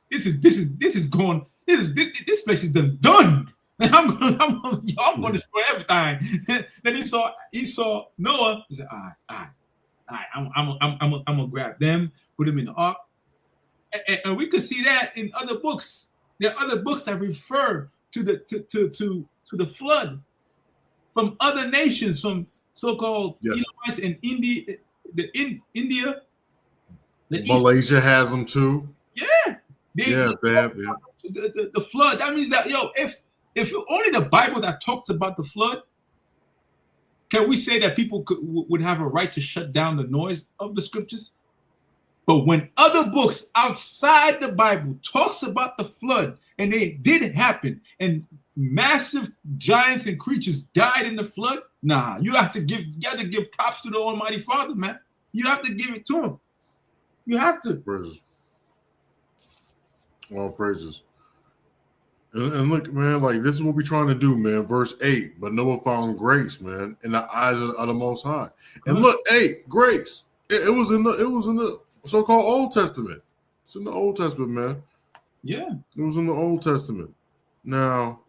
this place is done. I'm going to destroy everything. Then he saw Noah. He said, all right, I'm gonna grab them, put them in the ark. And we could see that in other books. There are other books that refer to the flood from other nations, from so-called Edomites and India. Malaysia has them too. Yeah. They have. The flood. That means that if only the Bible that talks about the flood, can we say that people would have a right to shut down the noise of the scriptures? But when other books outside the Bible talks about the flood, and it did happen, and massive giants and creatures died in the flood, nah, you have to give props to the Almighty Father, man. You have to give it to him. You have to. Praises. All praises. And look, man, like this is what we're trying to do, man. Verse 8, but Noah found grace, man, in the eyes of the Most High. And look, grace. It was in the so-called Old Testament. It's in the Old Testament, man. Yeah. It was in the Old Testament. Now,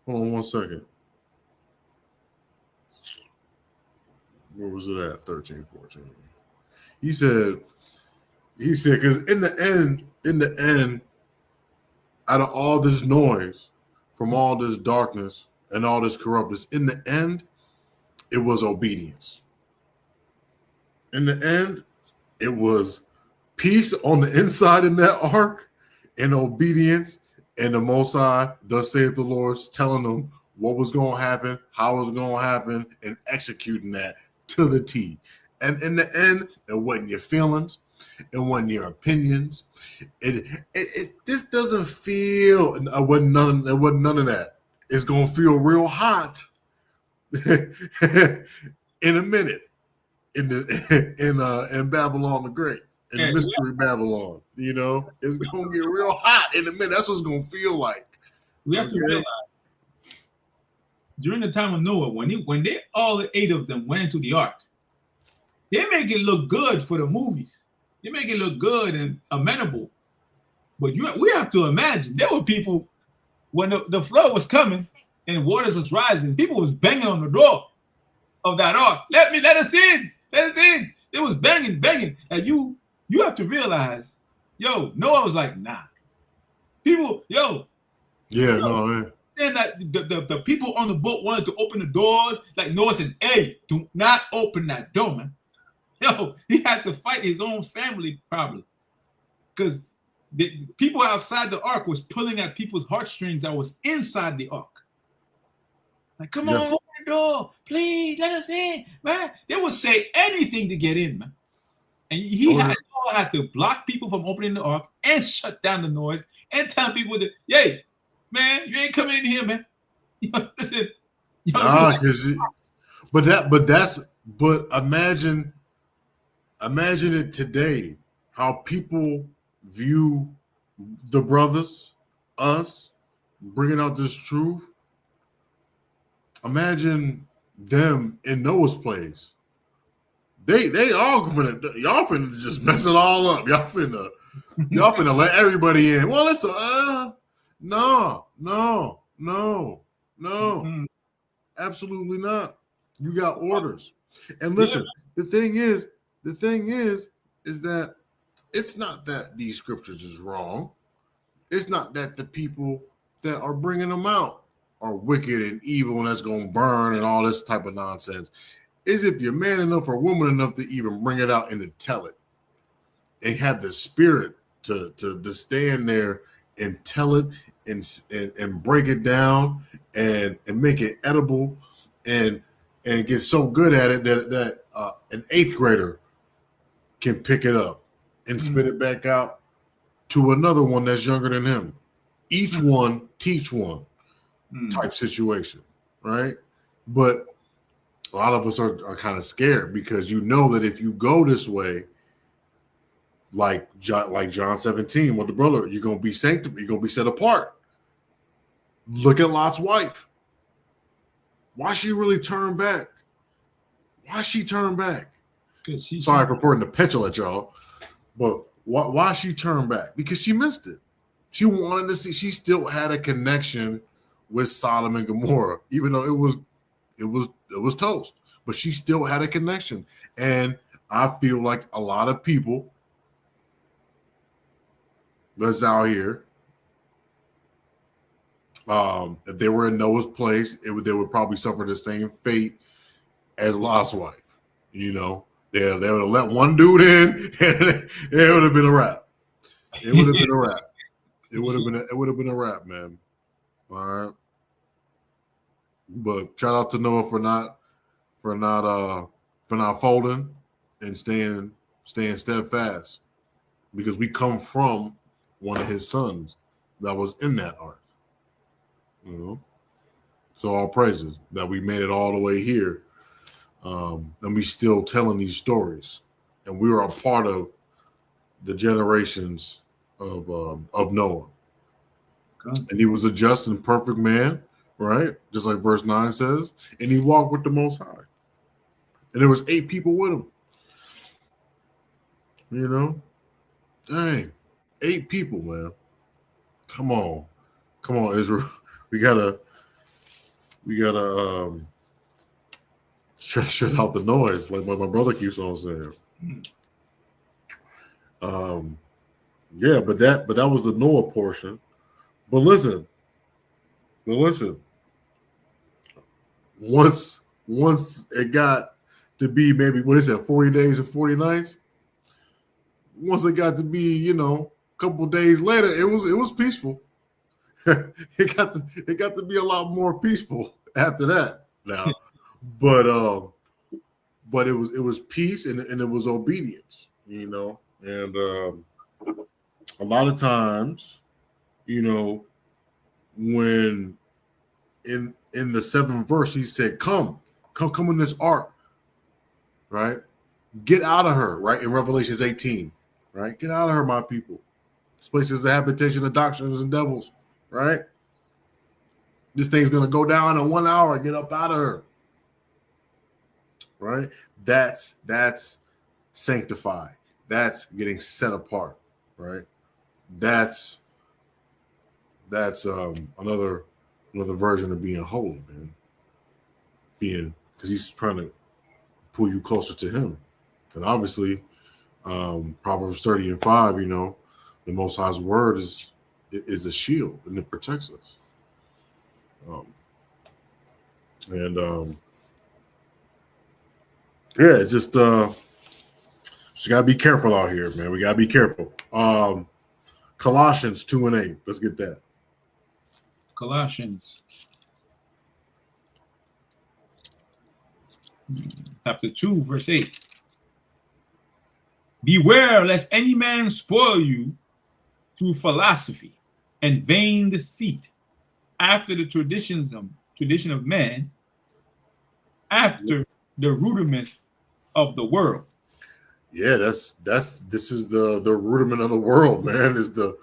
hold on 1 second. Where was it at? 13, 14. He said, because in the end, out of all this noise, from all this darkness and all this corruptness, in the end, it was obedience. In the end, it was peace on the inside in that ark and obedience. And the Most High, thus saith the Lord, telling them what was going to happen, how it was going to happen, and executing that to the T. And in the end, it wasn't your feelings, it wasn't your opinions. This doesn't feel. It wasn't none of that. It's gonna feel real hot in a minute in Babylon the Great, in the Mystery Babylon. You know, it's gonna get real hot in a minute. That's what it's gonna feel like. We have to realize during the time of Noah, when they all 8 of them went into the ark, they make it look good for the movies. They make it look good and amenable. But we have to imagine there were people when the flood was coming and waters was rising. People was banging on the door of that ark. Let us in. Let us in. It was banging. And you have to realize, Noah was like, nah. People, no, man. Then that the people on the boat wanted to open the doors. Like Noah said, hey, do not open that door, man. He had to fight his own family probably. Because the people outside the ark was pulling at people's heartstrings that was inside the ark. Like, come on, open the door. Please, let us in, man. They would say anything to get in, man. And he had to block people from opening the ark and shut down the noise and tell people that, hey, man, you ain't coming in here, man. Listen. But imagine it today, how people view the brothers, us, bringing out this truth. Imagine them in Noah's place. They all y'all finna just mess it all up. Y'all finna let everybody in. Well, it's no. Mm-hmm. Absolutely not. You got orders. And listen, the thing is that it's not that these scriptures is wrong. It's not that the people that are bringing them out are wicked and evil and that's going to burn and all this type of nonsense. Is if you're man enough or woman enough to even bring it out and to tell it and have the spirit to stand there and tell it and break it down and make it edible and get so good at it that an 8th grader can pick it up and spit it back out to another one that's younger than him. Each one teach one type situation, right? But a lot of us are kind of scared because you know that if you go this way, like John 17, with the brother, you're gonna be sanctified, you're gonna be set apart. Look at Lot's wife. Why she really turned back? Why she turned back? Sorry for putting the petrol at y'all, but why she turned back? Because she missed it. She wanted to see. She still had a connection with Sodom and Gomorrah, even though it was toast. But she still had a connection, and I feel like a lot of people that's out here, if they were in Noah's place, they would probably suffer the same fate as Lot's wife. You know, they would have let one dude in, and it would have been a wrap. It would have been a wrap. It would have been a wrap, man. All right. But shout out to Noah for not folding and staying steadfast, because we come from one of his sons that was in that ark. You know, so all praises that we made it all the way here, and we still telling these stories, and we are a part of the generations of Noah. Okay. And he was a just and perfect man, right? Just like verse 9 says, and he walked with the Most High. And there was 8 people with him. You know? Dang. 8 people, man. Come on, Israel. We gotta shut out the noise, like my brother keeps on saying. Yeah, but that was the Noah portion. But listen. Once it got to be maybe what is it, 40 days and 40 nights? Once it got to be, a couple days later, it was peaceful. it got to be a lot more peaceful after that now. But it was peace and it was obedience, and a lot of times, when in the 7th verse he said, come in this ark, right? Get out of her, right? In Revelations 18, right? Get out of her, my people. This place is a habitation of doctrines and devils, right? This thing's gonna go down in 1 hour. Get up out of her, right? That's sanctified. That's getting set apart, right? That's another version of being holy, man. Because he's trying to pull you closer to him. And obviously, Proverbs 30:5, the Most High's word is a shield and it protects us. It's just gotta be careful out here, man. We gotta be careful. Colossians 2:8. Let's get that. Colossians chapter 2, verse 8. Beware lest any man spoil you through philosophy and vain deceit, after the tradition of man, after the rudiment of the world. Yeah, this is the rudiment of the world, man. Is to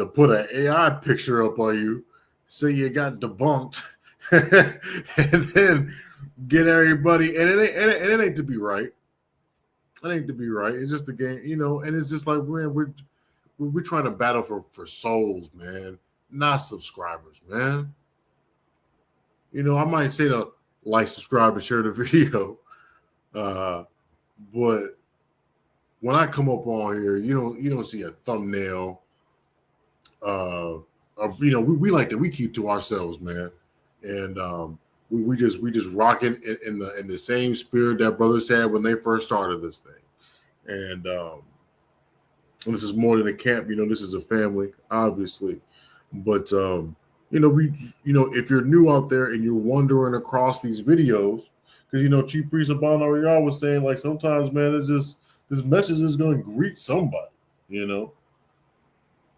put an AI picture up on you, say you got debunked, and then get everybody. And it ain't to be right. It ain't to be right. It's just a game, And it's just like, man, we're trying to battle for souls, man, not subscribers, man. I might say to like, subscribe, and share the video, but when I come up on here, you don't see a thumbnail. We like that. We keep to ourselves, man, and we just rocking in the same spirit that brothers had when they first started this thing, and this is more than a camp. This is a family, obviously, but if you're new out there and you're wandering across these videos, because Chief Priest Abano y'all was saying, like, sometimes, man, it's just this message is going to greet somebody,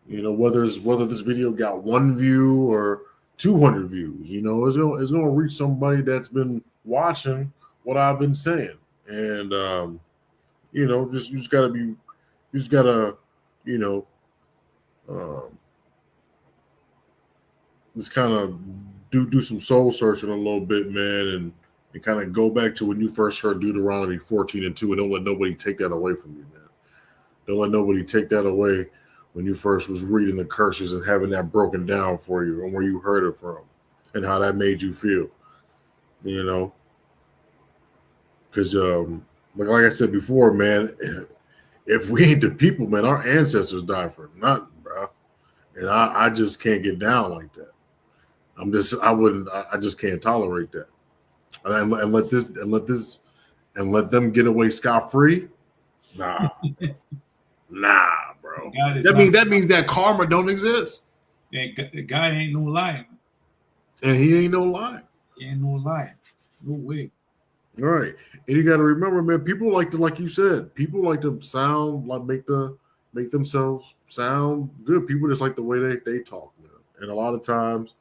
whether this video got 1 view or 200 views, it's going to reach somebody that's been watching what I've been saying, and you just gotta just kind of do some soul searching a little bit, man, and kind of go back to when you first heard Deuteronomy 14:2, and don't let nobody take that away from you, man. Don't let nobody take that away when you first was reading the curses and having that broken down for you and where you heard it from and how that made you feel, Because, like I said before, man, if we ain't the people, man, our ancestors died for nothing, bro. And I just can't get down like that. I just can't tolerate that. And let them get away scot-free. Nah, bro. That means that karma don't exist. God ain't no liar. And he ain't no liar. He ain't no liar. No way. All right. And you got to remember, man, people like to, like you said, people like to sound like make themselves sound good. People just like the way they talk, man. And a lot of times,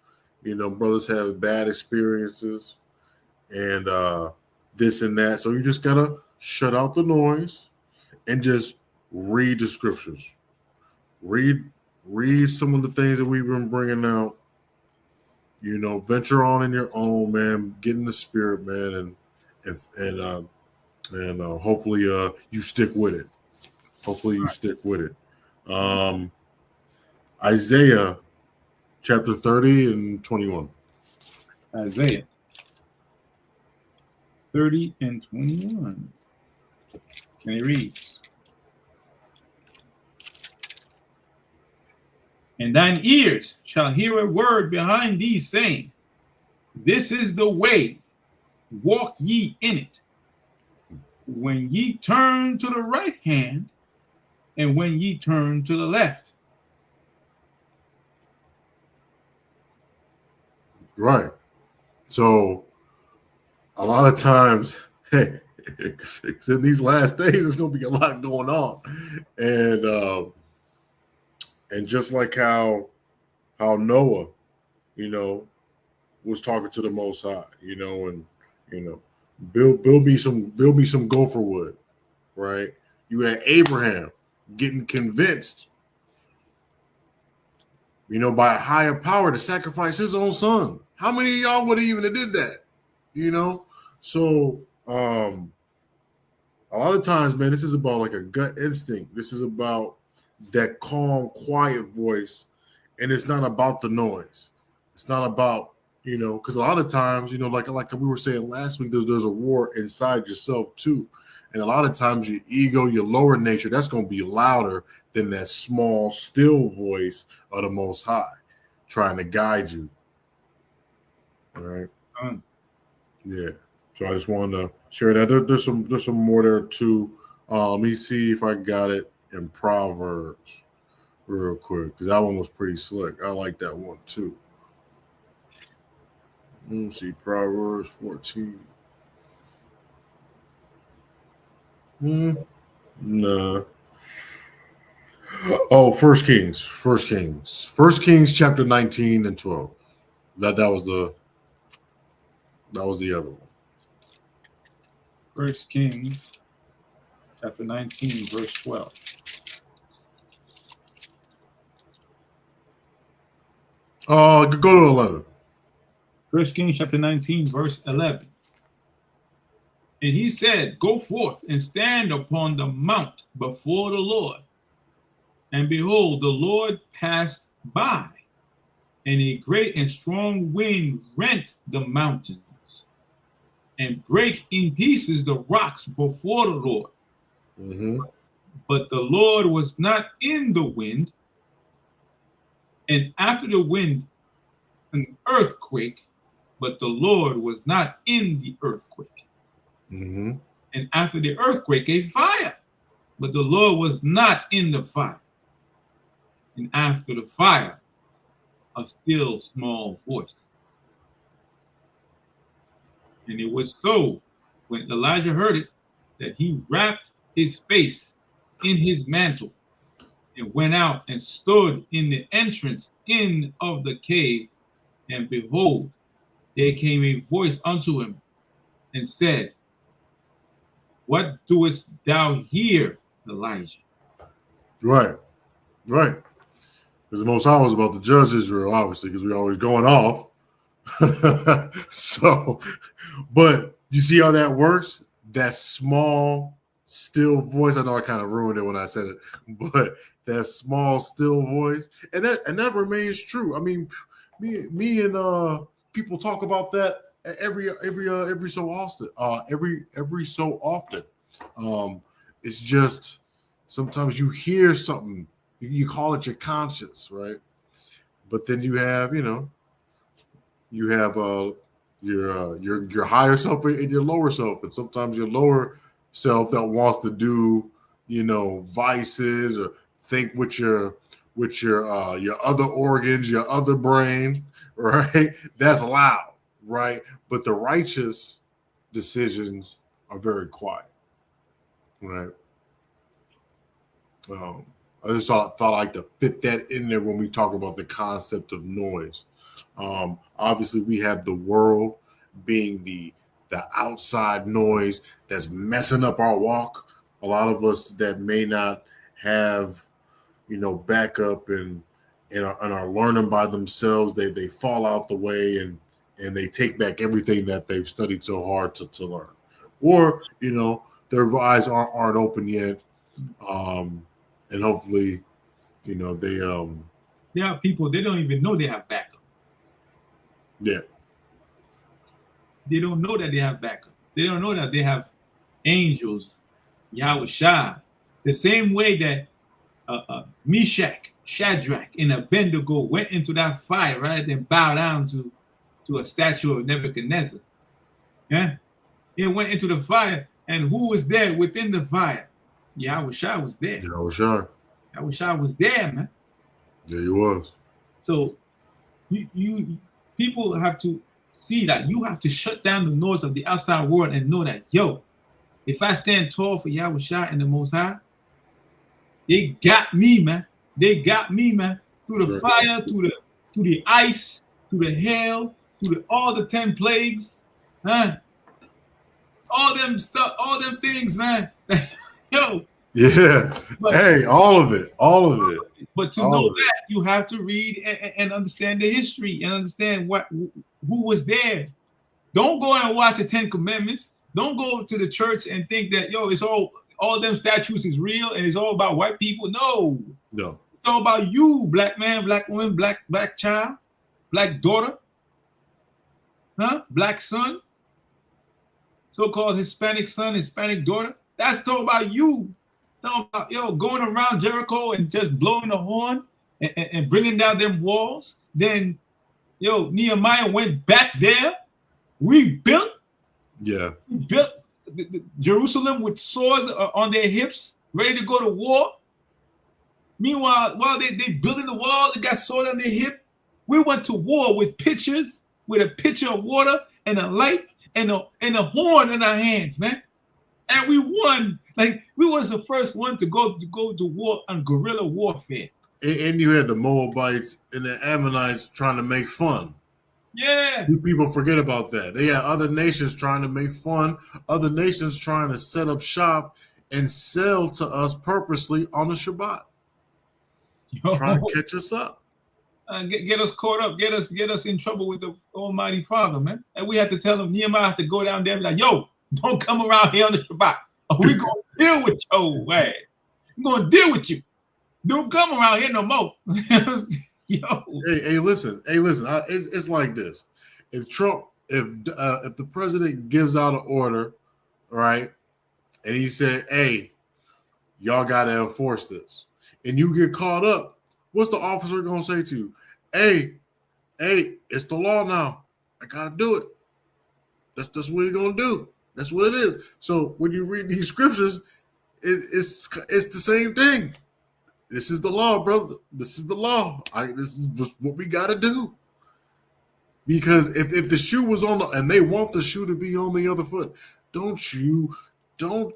brothers have bad experiences and this and that. So you just got to shut out the noise and just read the scriptures. Read some of the things that we've been bringing out. Venture on in your own, man. Get in the spirit, man, and hopefully you stick with it. Hopefully you stick with it. Isaiah chapter 30 and 21. Isaiah 30 and 21. And it reads, And thine ears shall hear a word behind thee, saying, This is the way, walk ye in it. When ye turn to the right hand, and when ye turn to the left. Right. So a lot of times, hey, because in these last days, there's going to be a lot going on, and just like how Noah, was talking to the Most High, and build me some gopher wood, right? You had Abraham getting convinced, by a higher power to sacrifice his own son. How many of y'all would have even did that? So a lot of times, man, this is about like a gut instinct. This is about that calm, quiet voice, and it's not about the noise. It's not about, because a lot of times, like we were saying last week, there's a war inside yourself too. And a lot of times your ego, your lower nature, that's going to be louder than that small, still voice of the Most High trying to guide you. All right. Yeah. So I just wanted to share that. There's some more there too. Let me see if I got it in Proverbs real quick, because that one was pretty slick. I like that one too. Let me see, Proverbs 14. No. Oh, First Kings chapter 19 and 12. That was the other one. First Kings chapter 19, verse 12. Go to 11. First Kings chapter 19, verse 11. And he said, Go forth and stand upon the mount before the Lord. And behold, the Lord passed by, and a great and strong wind rent the mountains, and brake in pieces the rocks before the Lord. Mm-hmm. But the Lord was not in the wind. And after the wind, an earthquake, but the Lord was not in the earthquake. Mm-hmm. And after the earthquake, a fire, but the Lord was not in the fire. And after the fire, a still small voice. And it was so, when Elijah heard it, that he wrapped his face in his mantle and went out and stood in the entrance in of the cave. And behold, there came a voice unto him and said, What doest thou here, Elijah? Right. Because the Most High was about to judge Israel, obviously, because we're always going off. So, but you see how that works? That small, still voice. I know I kind of ruined it when I said it, but that small, still voice, and that remains true. I mean, me and people talk about that every so often. Every so often. It's just sometimes you hear something, you call it your conscience, right? But then you have, your higher self and your lower self, and sometimes your lower self that wants to do, vices or think with your other organs, your other brain, right? That's loud, right? But the righteous decisions are very quiet, right? I just thought I'd like to fit that in there when we talk about the concept of noise. Obviously, we have the world being the outside noise that's messing up our walk. A lot of us that may not have, backup and are learning by themselves, they fall out the way and they take back everything that they've studied so hard to learn, or their eyes aren't open yet, and hopefully, There are people, they don't even know they have backup. Yeah. They don't know that they have backup. They don't know that they have angels, Yahweh Shai. The same way that Meshach, Shadrach and Abednego went into that fire rather than bow down to a statue of Nebuchadnezzar. Yeah, it went into the fire, and who was there within the fire? Yahushua was there. Yahushua was there, man. Yeah, he was. So you people have to see that you have to shut down the noise of the outside world and know that, yo, if I stand tall for Yahushua and the Most High, they got me, man. They got me, man. Through the fire, through the ice, through the hail, through all the 10 plagues, huh? All them stuff, all them things, man. Yo. Yeah. But, hey, all of it. But to know that, you have to read and understand the history and understand who was there. Don't go and watch the 10 Commandments. Don't go to the church and think that, yo, it's all them statues is real and it's all about white people. No. It's all about you, black man, black woman, black child, black daughter, huh? Black son, so-called Hispanic son, Hispanic daughter. That's all about you. It's all about, yo, going around Jericho and just blowing the horn and bringing down them walls. Then, yo, Nehemiah went back there. We built Jerusalem with swords on their hips, ready to go to war. Meanwhile, while they building the wall, they got sword on their hip. We went to war with pitchers, with a pitcher of water and a light and a horn in our hands, man. And we won. Like, we was the first one to go to war on guerrilla warfare. And you had the Moabites and the Ammonites trying to make fun. Yeah. People forget about that. They had other nations trying to make fun, other nations trying to set up shop and sell to us purposely on the Shabbat. Trying to catch us up. Get us caught up, get us in trouble with the Almighty Father, man. And we had to tell them, Nehemiah had to go down there and be like, yo, don't come around here on the Shabbat. We're going to deal with your ass. We're going to deal with you. Don't come around here no more. Yo. Hey, listen. It's like this. If the president gives out an order, right, and he said, hey, y'all got to enforce this, and you get caught up, what's the officer going to say to you? Hey, it's the law now. I got to do it. That's what he's going to do. That's what it is. So when you read these scriptures, it's the same thing. This is the law, brother. This is the law. This is what we got to do. Because if the shoe was on and they want the shoe to be on the other foot, don't you think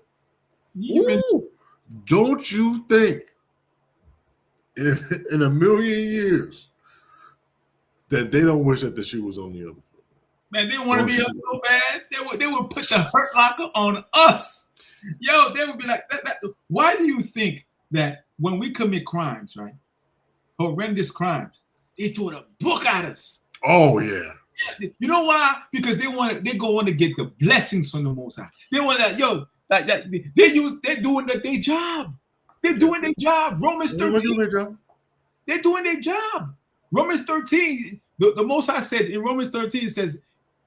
in a million years that they don't wish that the shoe was on the other foot? Man, they want to be us so bad. They would put the hurt locker on us. Yo, they would be like, why do you think that when we commit crimes, right, horrendous crimes, they throw the book at us? Oh yeah. You know why? Because they go want to get the blessings from the Most High. They want that, yo, like that. They're doing their job. They're doing their job. Romans 13. They're doing their job. Romans 13. The Most High said in Romans 13, it says,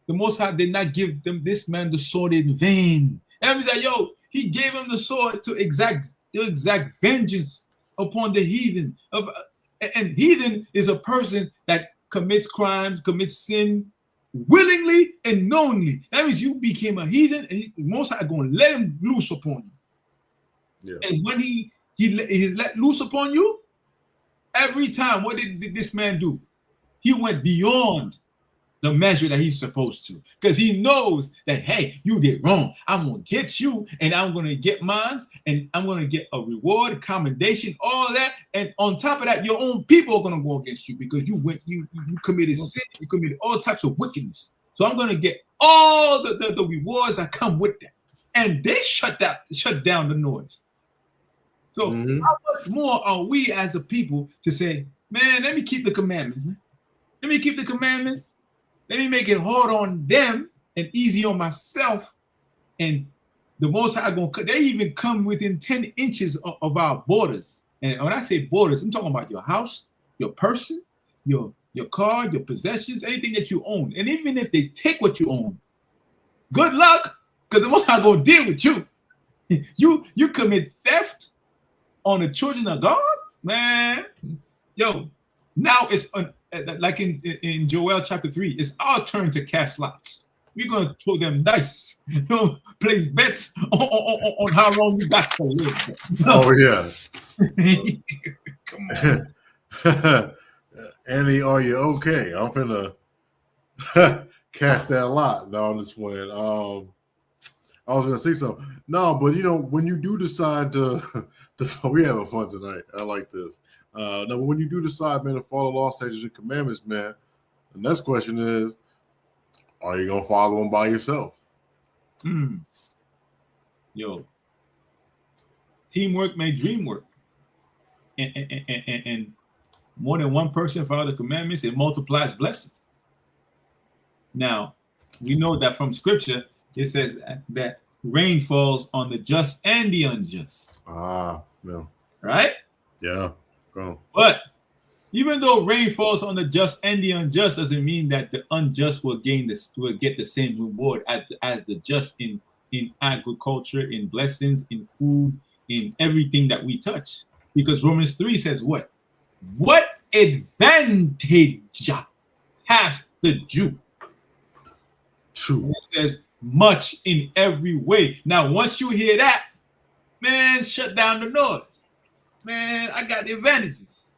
the Most High did not give them this man the sword in vain. And he's like, yo, he gave him the sword to exact vengeance upon the heathen. And heathen is a person that commits crimes, commits sin willingly and knowingly. That means you became a heathen, and the Most High going to let him loose upon you. Yeah. And when he let loose upon you, every time, what did this man do? He went beyond the measure that he's supposed to, because he knows that, hey, you did wrong. I'm going to get you, and I'm going to get mine, and I'm going to get a reward, a commendation, all that. And on top of that, your own people are going to go against you because you committed sin, you committed all types of wickedness. So I'm going to get all the rewards that come with that. And they shut down the noise. So how much more are we as a people to say, man, let me keep the commandments, man. Let me keep the commandments. Let me make it hard on them and easy on myself. And the Most High they even come within 10 inches of our borders. And when I say borders, I'm talking about your house, your person, your car, your possessions, anything that you own. And even if they take what you own, good luck, because the Most High gonna deal with you. You commit theft on the children of God, man. yo, now it's like in Joel chapter 3, it's our turn to cast lots. We're gonna throw them dice, place bets on how long we got to live. Oh yeah. Come on. Annie, are you okay? I'm finna cast that lot. No, I'm just playing. I was gonna say something. No, but when you do decide to we having fun tonight. I like this. No, when you do decide, man, to follow law, statutes, and commandments, man, the next question is, are you gonna follow them by yourself? Yo, teamwork made dream work, and more than one person follow the commandments, it multiplies blessings. Now, we know that from Scripture, it says that rain falls on the just and the unjust. Ah, no. Right? Yeah. Go. But even though rain falls on the just and the unjust, doesn't mean that the unjust will get the same reward as the just in agriculture, in blessings, in food, in everything that we touch. Because Romans 3 says what? What advantage hath the Jew? True. It says much in every way. Now, once you hear that, man, shut down the noise. Man, I got the advantages.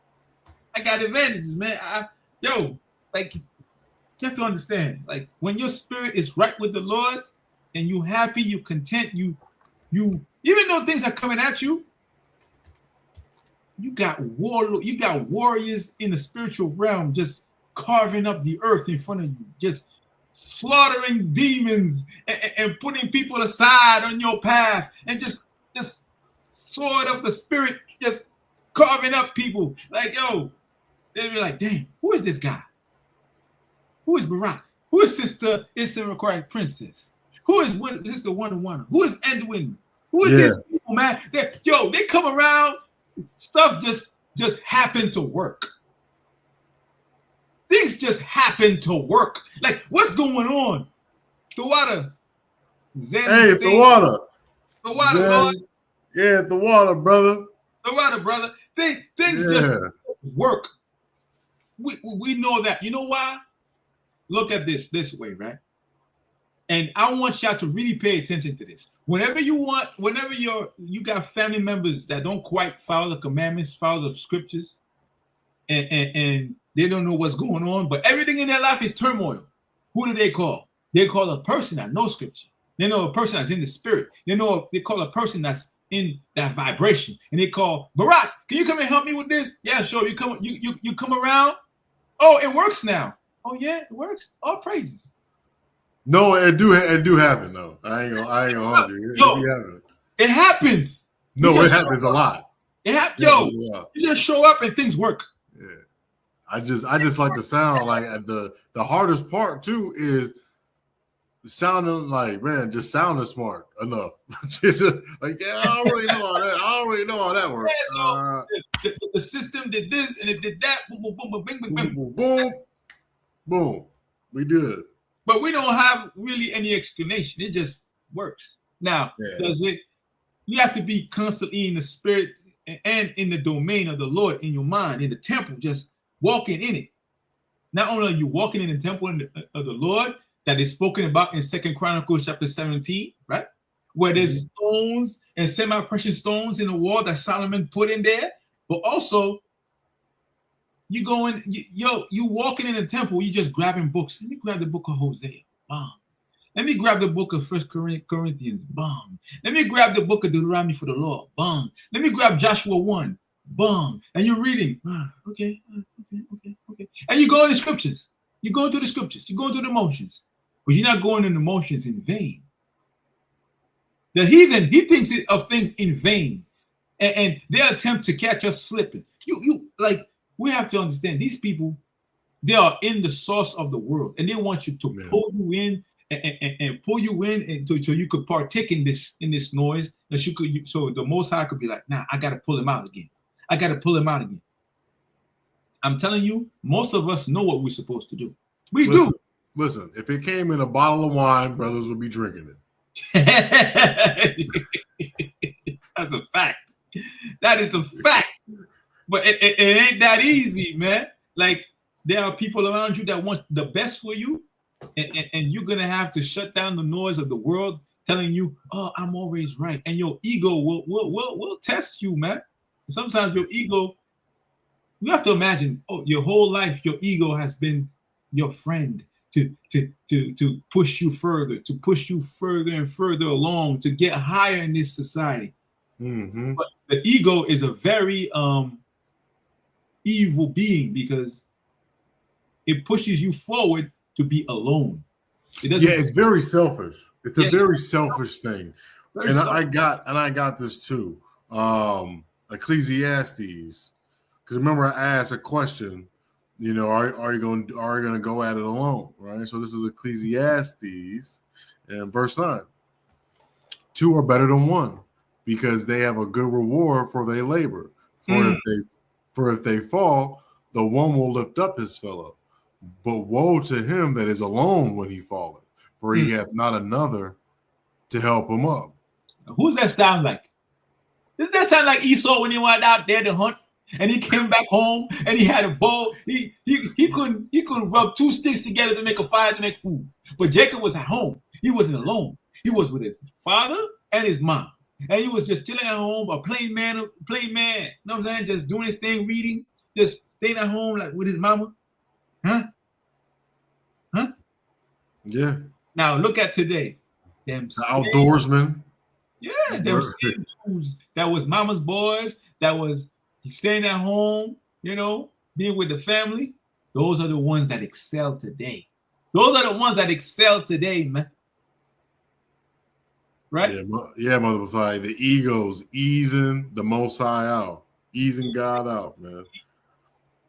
Man. Like, you have to understand, like, when your spirit is right with the Lord and you happy, you content, you even though things are coming at you, you got warriors in the spiritual realm just carving up the earth in front of you, just slaughtering demons and putting people aside on your path, and just sword of the spirit, just carving up people. Like, yo, they'll be like, damn, who is this guy? Who is Barack? Who is Sister Issachar Princess? Who is Sister Wonder? Who is Edwin? Who is these people, man? They come around, stuff just happen to work. Things just happen to work. Like, what's going on? The water. Hey, the water. The water, Lord. Yeah, the water, brother. The water, brother. Things just work. We know that. You know why? Look at this way, right? And I want y'all to really pay attention to this. Whenever you got family members that don't quite follow the commandments, follow the scriptures, and they don't know what's going on, but everything in their life is turmoil. Who do they call? They call a person that knows scripture. They know a person that's in the spirit. They call a person that's in that vibration. And they call, Barack, can you come and help me with this? Yeah, sure. You come around. Oh, it works now. Oh yeah, it works. All praises. No, it do happen though. I ain't gonna hold you. It happens. No, it happens a lot. It happens. Yo, you just show up and things work. Yeah. I just like the sound. Like the hardest part too is sounding like, man, just sounding smart enough. Like, yeah, I already know how that works. Yeah, so the system did this and it did that. Boom, boom, boom, boom, bing, bing, bing. Boom, boom, boom. We did. But we don't have really any explanation. It just works. Now, does it? You have to be constantly in the spirit and in the domain of the Lord, in your mind, in the temple, just walking in it. Not only are you walking in the temple of the Lord that is spoken about in 2 Chronicles chapter 17, right? Where there's stones and semi-precious stones in the wall that Solomon put in there, but also you walking in the temple, you just grabbing books. Let me grab the book of Hosea. Bomb. Let me grab the book of 1 Corinthians. Bomb. Let me grab the book of Deuteronomy for the Lord. Bomb. Let me grab Joshua 1. Bomb. And you're reading. Okay. And you go in the scriptures. You go through the scriptures. You go through the motions. But you're not going in the motions in vain. The heathen, he thinks of things in vain. And they attempt to catch us slipping. We have to understand, these people, they are in the source of the world, and they want you to pull you in and pull you in so you could partake in this noise. So the Most High could be like, nah, I got to pull him out again. I'm telling you, most of us know what we're supposed to do. We do. Listen, if it came in a bottle of wine, brothers would be drinking it. That's a fact. That is a fact. But it ain't that easy, man. Like there are people around you that want the best for you, and you're gonna have to shut down the noise of the world telling you, "Oh, I'm always right," and your ego will test you, man. Sometimes your ego, you have to imagine, oh, your whole life, your ego has been your friend to push you further, to push you further and further along, to get higher in this society. Mm-hmm. But the ego is a very evil being because it pushes you forward to be alone. It's very selfish. It's a Yeah, very selfish thing. very And selfish. I got this too. Ecclesiastes. Because remember, I asked a question. You know, are you going to go at it alone? Right. So this is Ecclesiastes, and verse 9. Two are better than one, because they have a good reward for their labor. For if they fall, the one will lift up his fellow. But woe to him that is alone when he falleth, for he hath not another to help him up. Who's that sound like? Does that sound like Esau when he went out there to hunt and he came back home and he had a bow? He couldn't rub two sticks together to make a fire to make food. But Jacob was at home. He wasn't alone. He was with his father and his mom. And he was just chilling at home, a plain man. You know what I'm saying? Just doing his thing, reading, just staying at home like with his mama. Huh? Yeah. Now look at today. Them the outdoorsman. Yeah, them same dudes that was mama's boys, that was staying at home, you know, being with the family. Those are the ones that excel today. Those are the ones that excel today, man. Right? Yeah, motherfucker. The ego's easing the Most High out, easing God out, man.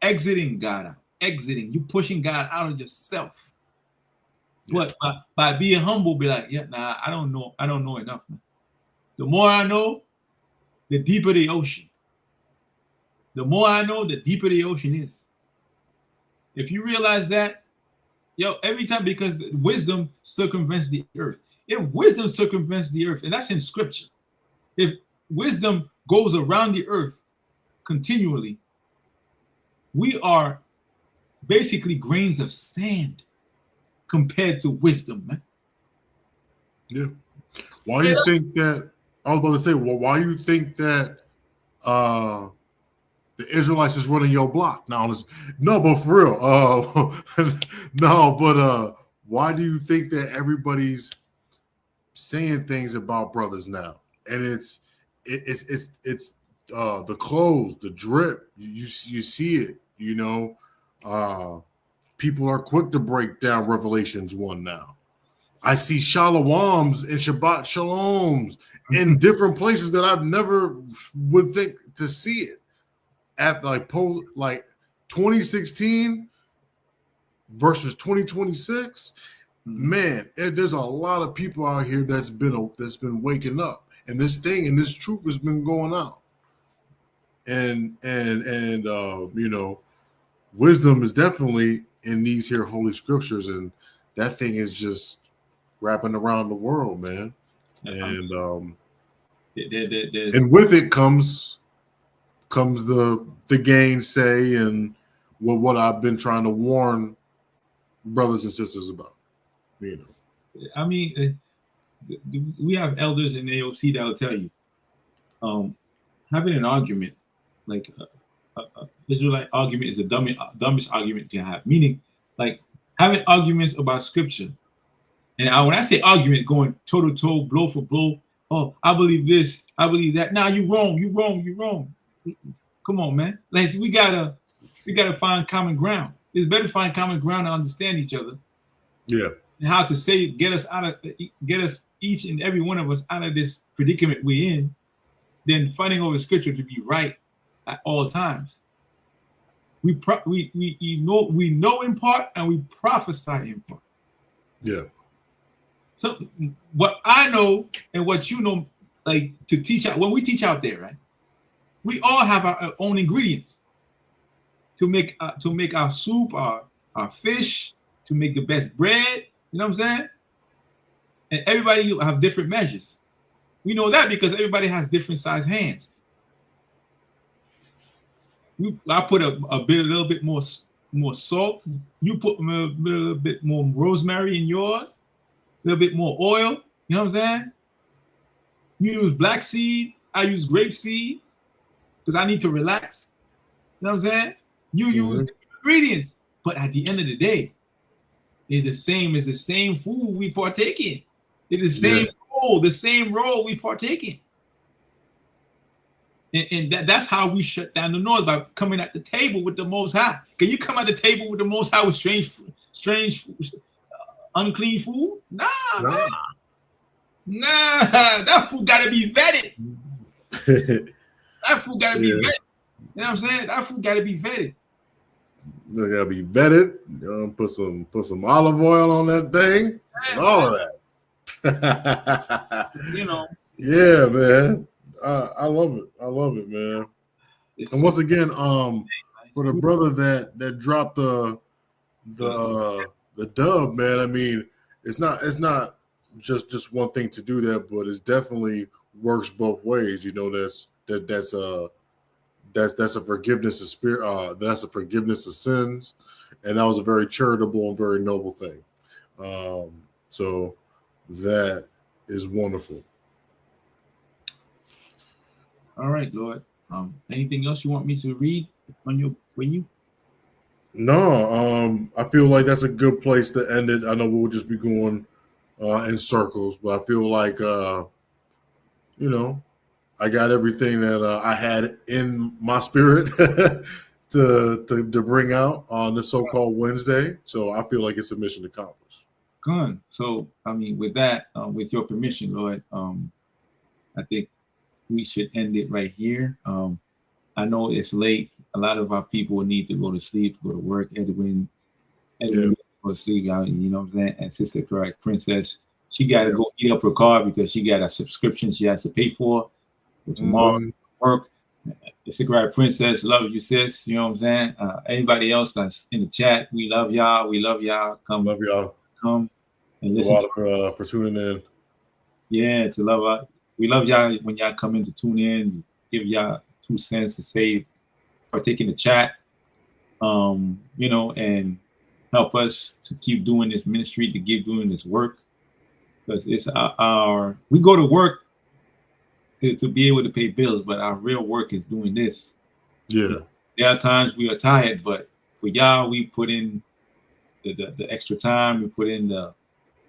Exiting God out, exiting. You pushing God out of yourself. Yeah. But by being humble, be like, yeah, nah, I don't know enough, man. The more I know, the deeper the ocean. The more I know, the deeper the ocean is. If you realize that, every time, because wisdom circumvents the earth. If wisdom circumvents the earth, and that's in scripture, if wisdom goes around the earth continually, we are basically grains of sand compared to wisdom, man. Yeah. Why do you think that? I was about to say, well, why do you think that the Israelites is running your block? No, but for real, no, but why do you think that everybody's saying things about brothers now? And it's the clothes, the drip. You see it. You know, people are quick to break down Revelations 1 now. I see shaloms and Shabbat shaloms in different places that I've never would think to see it. At like 2016 versus 2026, man, there's a lot of people out here that's been waking up, and this truth has been going out, and you know, wisdom is definitely in these here holy scriptures, and that thing is just wrapping around the world, man. And and with it comes the gainsay and what I've been trying to warn brothers and sisters about. You know, I mean, we have elders in AOC that will tell you, having an argument, like Israelite argument, is the dumbest argument you can have. Meaning, like having arguments about scripture. And when I say argument, going toe to toe, blow for blow. Oh, I believe this, I believe that. Nah, you wrong. Come on, man. Like we gotta find common ground. It's better to find common ground to understand each other. Yeah. And how to get us each and every one of us out of this predicament we're in, than fighting over scripture to be right at all times. We know in part and we prophesy in part. Yeah. So what I know and what you know, like to teach out when we teach out there, right? We all have our own ingredients to make our soup, our fish, to make the best bread. You know what I'm saying? And everybody have different measures. We know that because everybody has different size hands. I put a little bit more salt. You put a little bit more rosemary in yours. A little bit more oil. You know what I'm saying? You use black seed. I use grape seed because I need to relax. You know what I'm saying? You use ingredients, but at the end of the day, it's the same. It's the same food we partake in. It's the same role. The same role we partake in. And that's how we shut down the noise, by coming at the table with the Most High. Can you come at the table with the Most High with strange, unclean food? Nah. That food got to be vetted. That food got to be vetted. You know what I'm saying? That food got to be vetted. They gotta be vetted. Put some olive oil on that thing. And all of that. You know. Yeah, man. I love it. I love it, man. And once again, for the brother that dropped the dub, man. I mean, it's not just one thing to do that, but it definitely works both ways. You know, that's a forgiveness of spirit. That's a forgiveness of sins, and that was a very charitable and very noble thing. So that is wonderful. All right, Lord. Anything else you want me to read for you? No, I feel like that's a good place to end it. I know we'll just be going in circles, but I feel like I got everything that I had in my spirit to bring out on the so-called Wednesday. So I feel like it's a mission accomplished. Good. So, I mean, with that, with your permission, Lord, I think we should end it right here. I know it's late. A lot of our people need to go to sleep, go to work. Edwin go to sleep. You know what I'm saying? And Sister Correct Princess, she got to go eat up her car because she got a subscription she has to pay for tomorrow work. Sister Correct Princess, love you, sis. You know what I'm saying? Anybody else that's in the chat, we love y'all. We love y'all. Come and listen. For tuning in. Yeah, to love us. We love y'all when y'all come in to tune in, give y'all 2 cents to say, partake in the chat, and help us to keep doing this ministry, to keep doing this work. Because it's we go to work to be able to pay bills, but our real work is doing this. Yeah. There are times we are tired, but for y'all, we put in the extra time, we put in the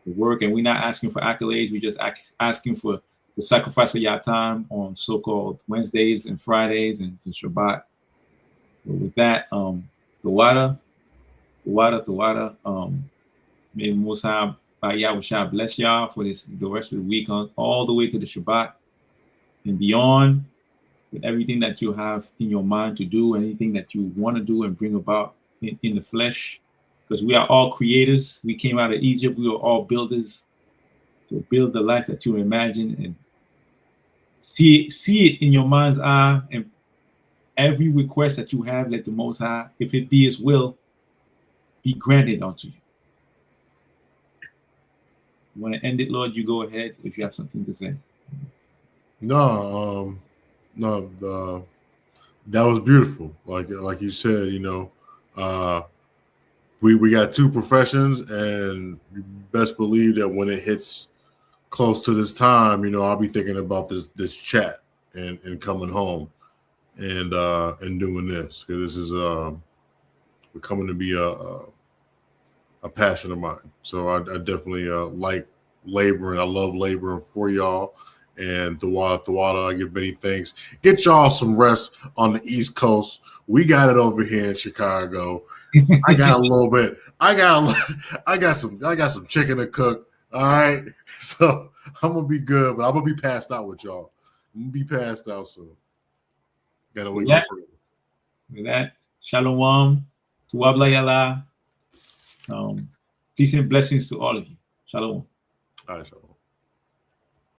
work, and we're not asking for accolades. We're just asking for the sacrifice of your time on so-called Wednesdays and Fridays and the Shabbat. But with that, the water, may the Most High by Yahushua bless y'all for the rest of the week, all the way to the Shabbat and beyond, with everything that you have in your mind to do, anything that you want to do and bring about in the flesh, because we are all creators. We came out of Egypt. We were all builders. To build the life that you imagine and see it in your mind's eye, and every request that you have, let the Most High, if it be His will, be granted unto you. You want to end it, Lord? You go ahead if you have something to say. No, that was beautiful. Like you said, we got 2 professions, and you best believe that when it hits close to this time, I'll be thinking about this chat and coming home and doing this, because this is becoming to be a passion of mine. So I definitely like laboring. I love laboring for y'all. And the water, I give many thanks. Get y'all some rest on the East Coast. We got it over here in Chicago. I got a little bit. I got some chicken to cook. All right. So I'm gonna be good, but I'm gonna be passed out with y'all. I'm gonna be passed out soon. Gotta wait for it. With that, Shalom, Tuabla Yala. Peace and blessings to all of you. Shalom. All right, shalom.